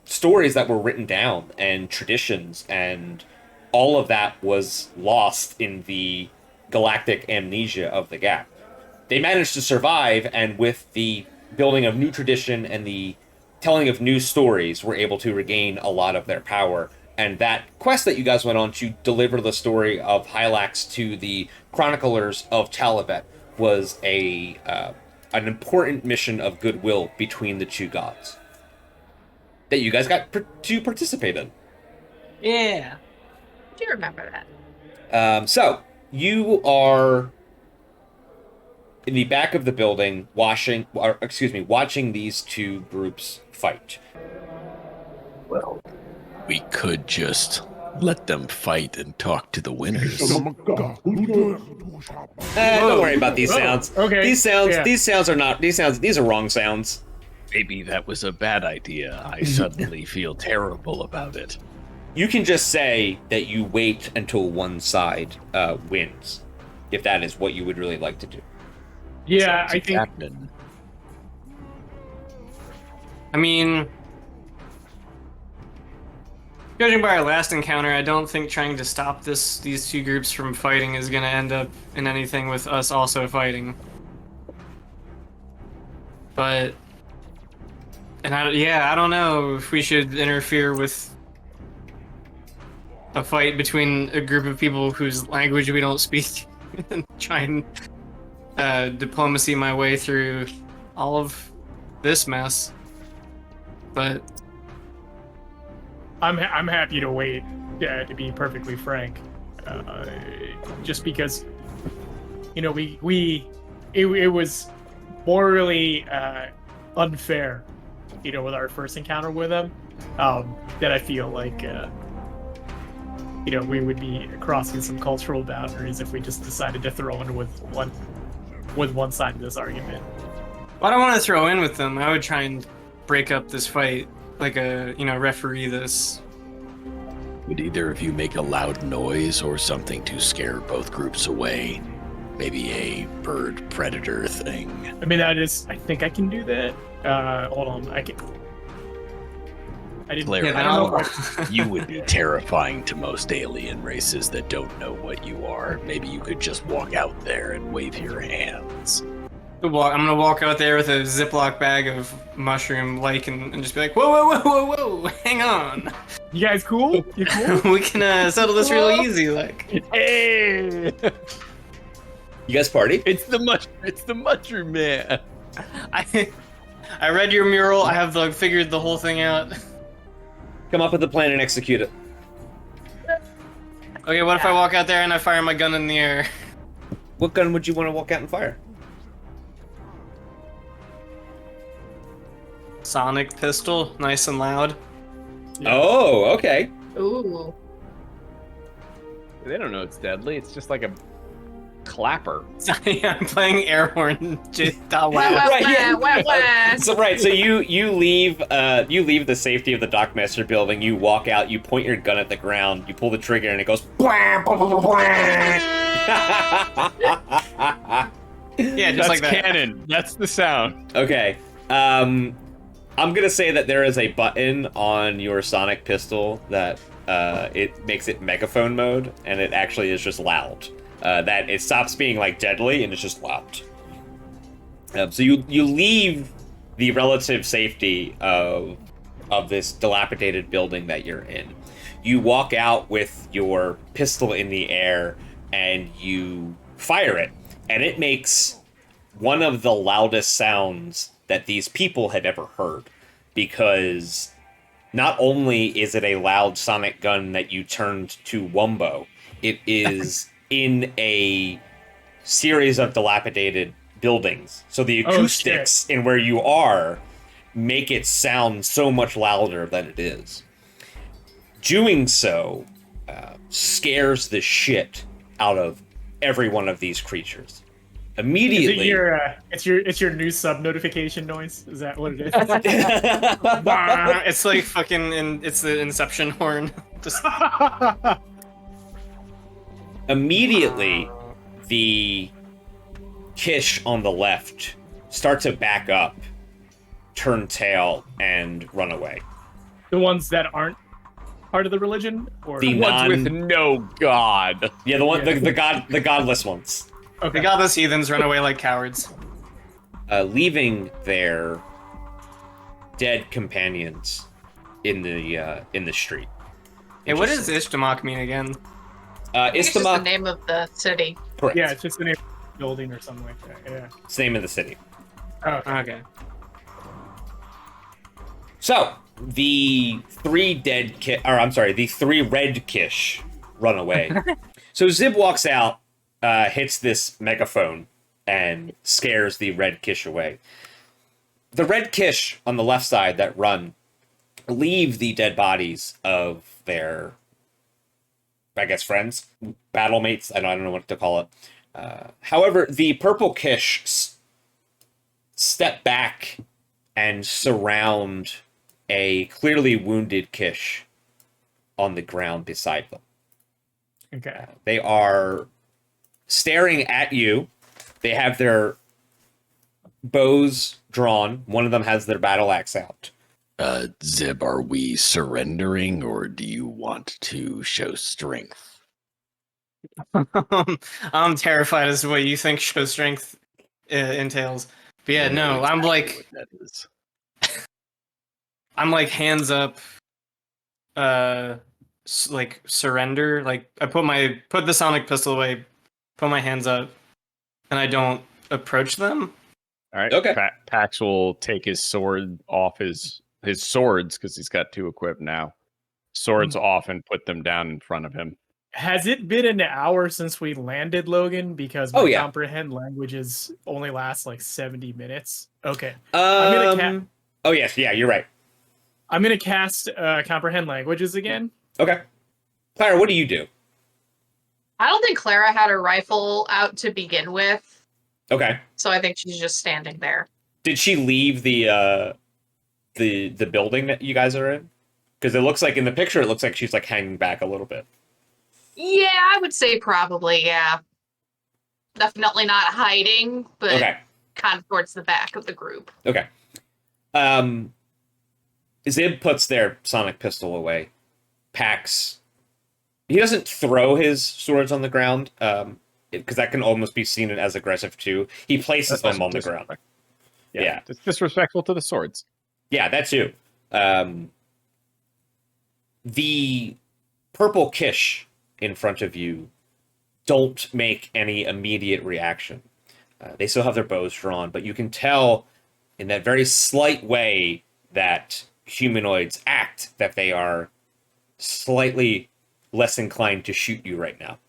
stories that were written down and traditions, and all of that was lost in the galactic amnesia of the gap. They managed to survive, and with the building of new tradition and the telling of new stories, were able to regain a lot of their power. And that quest that you guys went on to deliver the story of Hylax to the chroniclers of Talavet was an important mission of goodwill between the two gods that you guys got to participate in. Yeah. I do remember that. So you are in the back of the building watching these two groups fight. Well, we could just Let them fight and talk to the winners. Don't worry about these sounds. Okay. These sounds. Yeah. These sounds are not. These sounds. These are wrong sounds. Maybe that was a bad idea. I suddenly feel terrible about it. You can just say that you wait until one side wins, if that is what you would really like to do. Yeah, Sounds I think happening. I mean, judging by our last encounter, I don't think trying to stop these two groups from fighting is going to end up in anything with us also fighting. But, and I don't know if we should interfere with a fight between a group of people whose language we don't speak and try and diplomacy my way through all of this mess. But I'm happy to wait. To be perfectly frank, just because it was morally unfair, with our first encounter with them, that I feel like we would be crossing some cultural boundaries if we just decided to throw in with one side of this argument. I don't want to throw in with them. I would try and break up this fight, like referee this. Would either of you make a loud noise or something to scare both groups away? Maybe a bird predator thing. I mean, I think I can do that. Hold on, I didn't. Claire, Yeah, I don't know. you would be terrifying to most alien races that don't know what you are. Maybe you could just walk out there and wave your hands. I'm gonna walk out there with a Ziploc bag of mushroom lichen and just be like, whoa, hang on. You guys cool? You cool? We can settle this real easy, like. Hey, You guys party? it's the mushroom man. I read your mural. I have figured the whole thing out. Come up with a plan and execute it. Okay, what if I walk out there and I fire my gun in the air? What gun would you want to walk out and fire? Sonic pistol, nice and loud. Yeah. Oh, okay. Ooh. They don't know it's deadly. It's just like a clapper. I'm playing air horn. Wah, wah, Right, yeah. wah, wah. So you leave the safety of the dockmaster building. You walk out. You point your gun at the ground. You pull the trigger, and it goes. Yeah, just That's like that. canon. That's the sound. Okay. I'm gonna say that there is a button on your sonic pistol that it makes it megaphone mode, and it actually is just loud. That it stops being like deadly and it's just loud. So you leave the relative safety of this dilapidated building that you're in. You walk out with your pistol in the air and you fire it, and it makes one of the loudest sounds that these people have ever heard, because not only is it a loud sonic gun that you turned to Wumbo, it is in a series of dilapidated buildings. So the acoustics in where you are make it sound so much louder than it is. Doing so scares the shit out of every one of these creatures. Immediately, Is it it's your new sub notification noise? Is that what it is? It's like fucking, it's the Inception horn. Just immediately, the Kish on the left start to back up, turn tail, and run away. The ones that aren't part of the religion, or The Ones with no god. Yeah, the Yeah. the godless ones. the godless heathens run away like cowards. Leaving their dead companions in the street. Hey, what does Ishtamok mean again? I think it's just the Istama, name of the city. correct. yeah, it's just the name of the building or something like that. Yeah. It's the name of the city. Oh, okay. Okay. So the three the three red Kish run away. So Zib walks out, hits this megaphone, and scares the red Kish away. The red Kish on the left side that run leave the dead bodies of their I guess, friends, battle mates. I don't know what to call it. However, the purple Kish step back and surround a clearly wounded Kish on the ground beside them. Okay. They are staring at you. They have their bows drawn. One of them has their battle axe out. Zib, are we surrendering or do you want to show strength? I'm terrified as to what you think show strength entails. But yeah, I know no, I'm exactly like, what that is. I'm like hands up, like surrender. Like I put the sonic pistol away, put my hands up, and I don't approach them. All right. Okay. Pax will take his sword off his swords because he's got 2 equipped now. Swords off and put them down in front of him. Has it been an hour since we landed, Logan? Because my comprehend languages only last like 70 minutes. Okay. I'm gonna Oh yes, yeah, you're right. I'm gonna cast comprehend languages again. Okay. Clara, what do you do? I don't think Clara had her rifle out to begin with, Okay. so I think she's just standing there. Did she leave the building that you guys are in? Because it looks like in the picture, it looks like she's like hanging back a little bit. Yeah, I would say probably, yeah. Definitely not hiding, but Okay. kind of towards the back of the group. Okay. Zib puts their sonic pistol away. Pax. He doesn't throw his swords on the ground, because that can almost be seen as aggressive too. He places them on the ground. Yeah. It's disrespectful to the swords. Yeah, that too. The purple Kish in front of you don't make any immediate reaction. They still have their bows drawn, but you can tell in that very slight way that humanoids act that they are slightly less inclined to shoot you right now.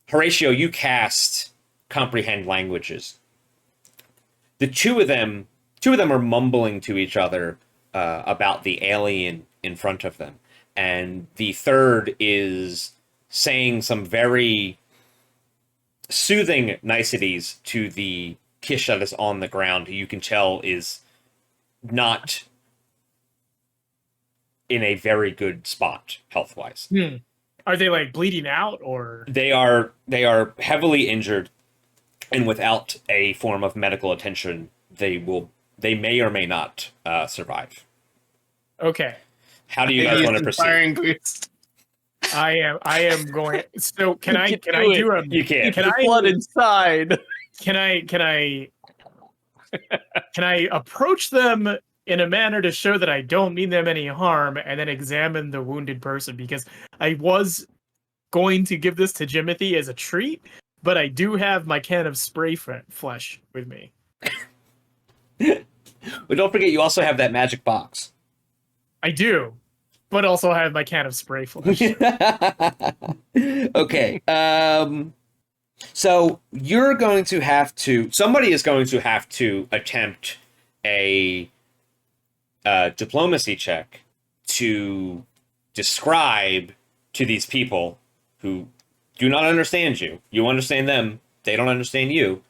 Horatio, you cast comprehend languages. The two of them are mumbling to each other about the alien in front of them, and the third is saying some very soothing niceties to the Kish that is on the ground, who you can tell is not in a very good spot health-wise. Are they like bleeding out or? They are heavily injured, and without a form of medical attention, they may or may not survive. Okay. How do you guys want to proceed? Firing boost. I am going. So can I do a? You can. Can I Blood inside. Can I approach them in a manner to show that I don't mean them any harm, and then examine the wounded person? Because I was going to give this to Jimothy as a treat, but I do have my can of spray flesh with me. But don't forget, you also have that magic box. I do, but also have my can of spray flesh. Okay. So you're going to have to. Somebody is going to have to attempt a diplomacy check to describe to these people who do not understand you. You understand them. They don't understand you.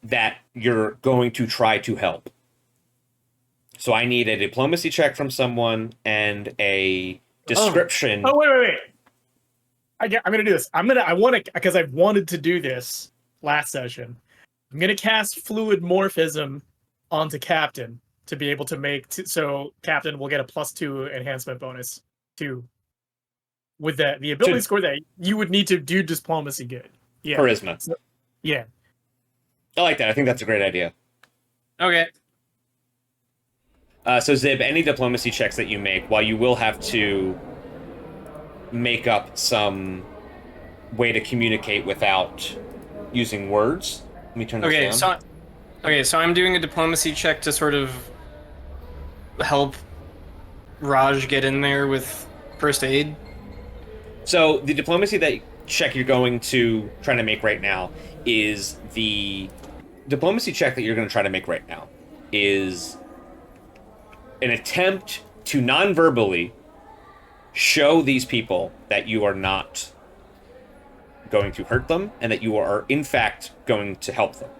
That you're going to try to help. So I need a diplomacy check from someone and a description. Oh wait. I'm gonna do this. I want to, because I've wanted to do this last session. I'm gonna cast fluid morphism onto Captain to be able to make so Captain will get a +2 enhancement bonus to with the ability score that you would need to do diplomacy good. Yeah. Charisma. So, yeah. I like that. I think that's a great idea. Okay. So Zib, any diplomacy checks that you make, while you will have to make up some way to communicate without using words. Let me turn this down. So I'm doing a diplomacy check to sort of help Raj get in there with first aid. So the diplomacy check you're going to try to make right now is an attempt to non-verbally show these people that you are not going to hurt them and that you are, in fact, going to help them.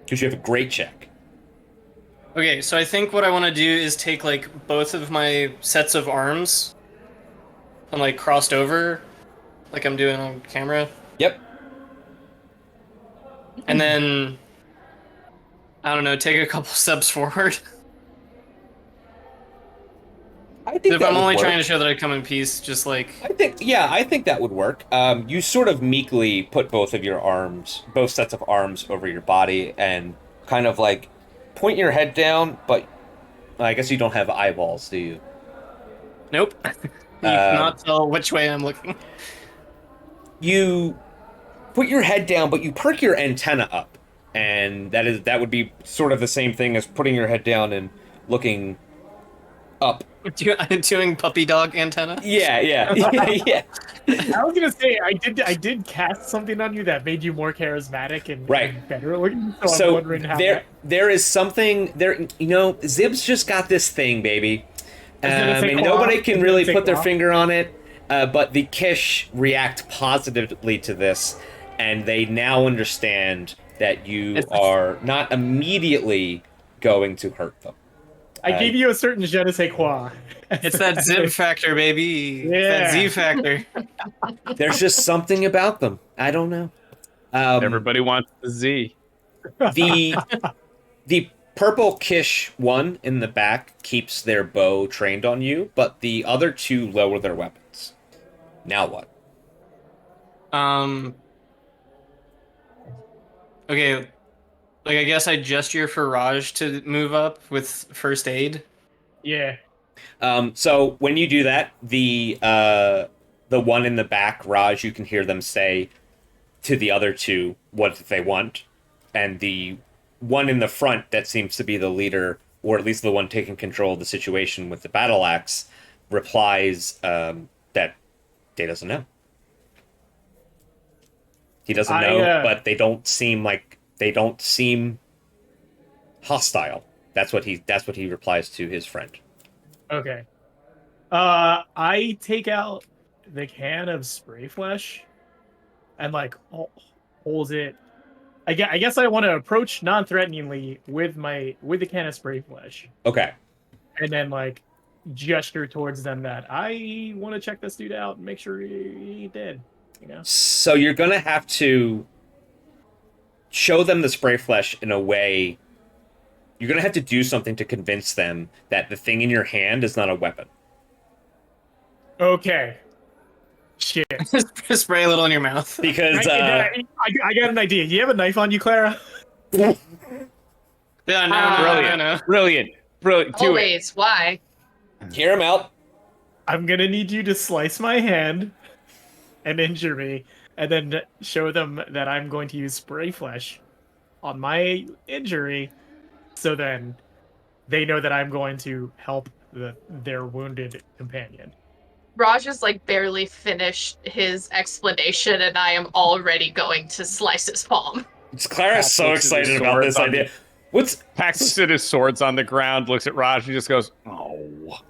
Because you have a great check. Okay, so I think what I want to do is take like both of my sets of arms and like crossed over, like I'm doing on camera, Yep. and then I don't know, take a couple steps forward. I think If that I'm would only work. trying to show that I come in peace, just like I think that would work. You sort of meekly put both sets of arms over your body and kind of like point your head down, but I guess you don't have eyeballs, do you? nope. You cannot tell which way I'm looking. You put your head down, but you perk your antenna up, and that would be sort of the same thing as putting your head down and looking up. Doing puppy dog antenna. Yeah. I was gonna say I did cast something on you that made you more charismatic and, Right. and better looking. So, I'm So wondering how there is something there. You know, Zib's just got this thing, baby. gonna say And claw. nobody I can was really gonna say put their claw. finger on it. But the Kish react positively to this, and they now understand that you are not immediately going to hurt them. I gave you a certain je ne sais quoi. It's that zip factor, baby. It's Yeah. that Z factor. There's just something about them. I don't know. Everybody wants the Z. The purple Kish one in the back keeps their bow trained on you, but the other two lower their weapons. Now what? Okay, like I guess I gesture for Raj to move up with first aid. Yeah. So when you do that, the one in the back, Raj, you can hear them say to the other two what they want, and the one in the front that seems to be the leader, or at least the one taking control of the situation with the battle axe, replies that he doesn't know. He doesn't know, but they don't seem hostile. That's what he replies to his friend. Okay. I take out the can of spray flesh and like hold it. I guess I want to approach non-threateningly with the can of spray flesh, Okay. and then like gesture towards them that I want to check this dude out and make sure he did. You know. So you're gonna have to show them the spray flesh in a way. You're gonna have to do something to convince them that the thing in your hand is not a weapon. Okay. Shit. Spray a little in your mouth. Because I got an idea. You have a knife on you, Clara? Yeah, no. Brilliant. Do it. Always. Why? hear him out. I'm gonna need you to slice my hand and injure me, and then show them that I'm going to use spray flesh on my injury, so then they know that I'm going to help their wounded companion. Raj has like barely finished his explanation, and I am already going to slice his palm. Clara's so looks at his excited about this swords on idea. What's Pax looks at his swords on the ground, looks at Raj, and just goes, "Oh."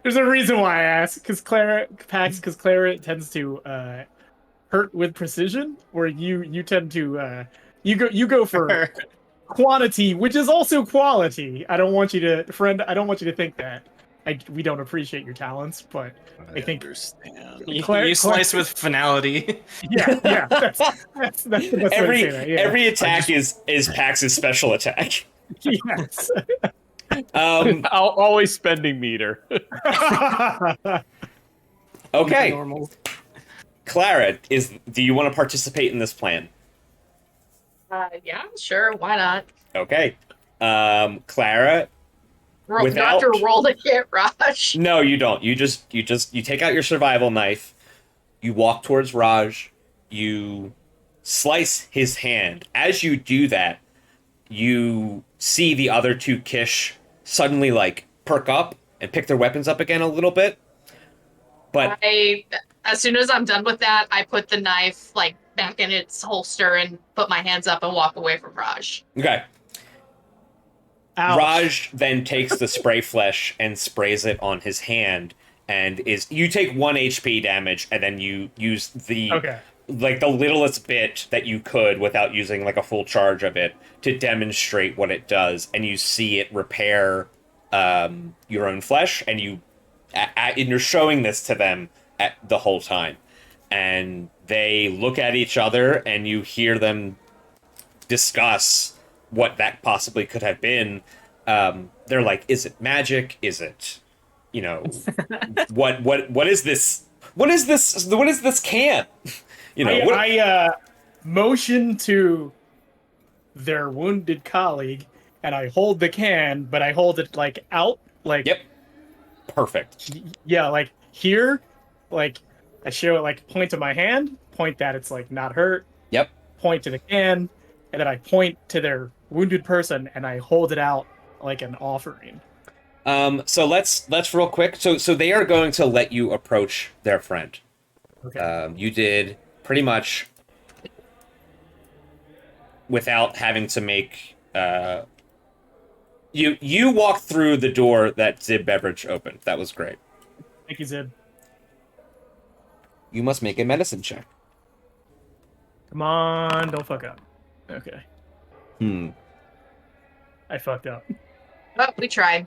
There's a reason why I ask, because Clara tends to hurt with precision, where you tend to you go for quantity, which is also quality. I don't want you to think that we don't appreciate your talents, but I think understand. You slice with finality. yeah. That's the best way to say that. Yeah. every attack is Pax's special attack. Yes. Always spending meter. Okay, Normal. Clara, do you want to participate in this plan? Yeah, sure. Why not? Okay, Clara. You have to roll to hit, Raj. No, you don't. You take out your survival knife. You walk towards Raj. You slice his hand. As you do that, you see the other two Kish suddenly like perk up and pick their weapons up again a little bit. But As soon as I'm done with that, I put the knife like back in its holster and put my hands up and walk away from Raj. okay. Ouch. Raj then takes the spray flesh and sprays it on his hand, and you take 1 HP damage, and then you use the like the littlest bit that you could without using like a full charge of it to demonstrate what it does, and you see it repair your own flesh, and you're showing this to them the whole time, and they look at each other, and you hear them discuss what that possibly could have been. They're like, is it magic? Is it, what is this? What is this can? I motion to their wounded colleague, and I hold the can, but I hold it like out, like Yep. Perfect. Yeah, like here, like I show it, like point to my hand, point that it's like not hurt. Yep. Point to the can, and then I point to their wounded person, and I hold it out like an offering. So let's real quick. So they are going to let you approach their friend. Okay. You did pretty much without having to make. You walked through the door that Zib Beverage opened. That was great. Thank you, Zib. You must make a medicine check. Come on, don't fuck up. Okay. I fucked up. But we tried.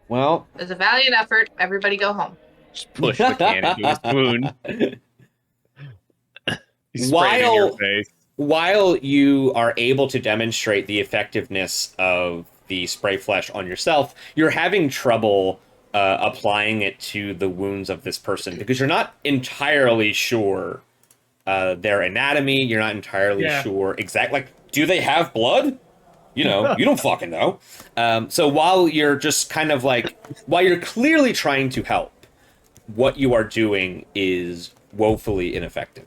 Well, It was a valiant effort. Everybody go home. Just push the can into his wound. You spray it in your face. while you are able to demonstrate the effectiveness of the spray flesh on yourself, you're having trouble applying it to the wounds of this person because you're not entirely sure their anatomy. You're not entirely sure exactly. Like, do they have blood? You don't fucking know. So while you're just kind of like, while you're clearly trying to help, what you are doing is woefully ineffective.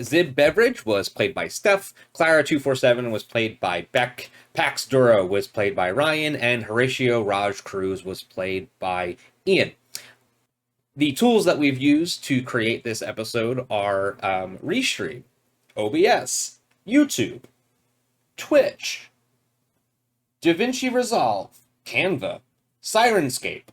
Zib Beverage was played by Steph, Clara247 was played by Beck, Pax Dura was played by Ryan, and Horatio Raj Cruz was played by Ian. The tools that we've used to create this episode are Restream, OBS, YouTube, Twitch, DaVinci Resolve, Canva, Sirenscape,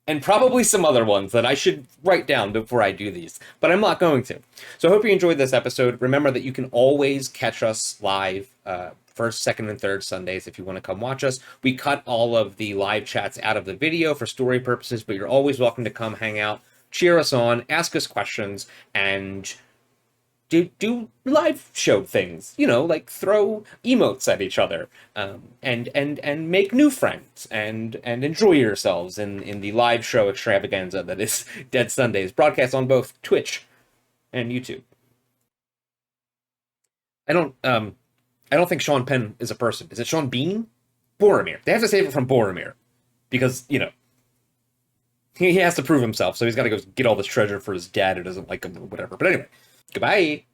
and probably some other ones that I should write down before I do these, but I'm not going to. So I hope you enjoyed this episode. Remember that you can always catch us live first, second, and third Sundays if you want to come watch us. We cut all of the live chats out of the video for story purposes, but you're always welcome to come hang out, cheer us on, ask us questions, and do live show things, like throw emotes at each other, and make new friends and enjoy yourselves in the live show extravaganza that is Dead Sundays, broadcast on both Twitch and YouTube. I don't think Sean Penn is a person. Is it Sean Bean? Boromir. They have to save it from Boromir because he has to prove himself, so he's got to go get all this treasure for his dad who doesn't like him or whatever. But anyway. Goodbye.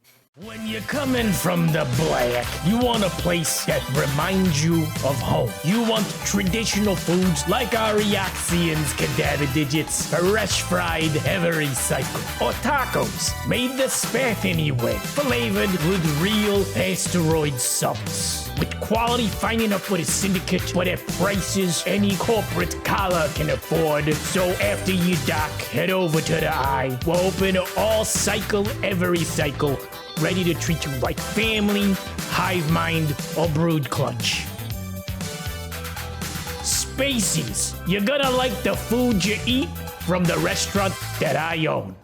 When you're coming from the black, you want a place that reminds you of home. You want traditional foods like our Eoxians cadaver digits, fresh fried every cycle, or tacos made the Spathini way, flavored with real asteroid subs. With quality finding up with a syndicate for their prices any corporate collar can afford. So after you dock, head over to the Eye. We're open all cycle, every cycle, ready to treat you like family, hive mind, or brood clutch. Spacies, you're gonna like the food you eat from the restaurant that I own.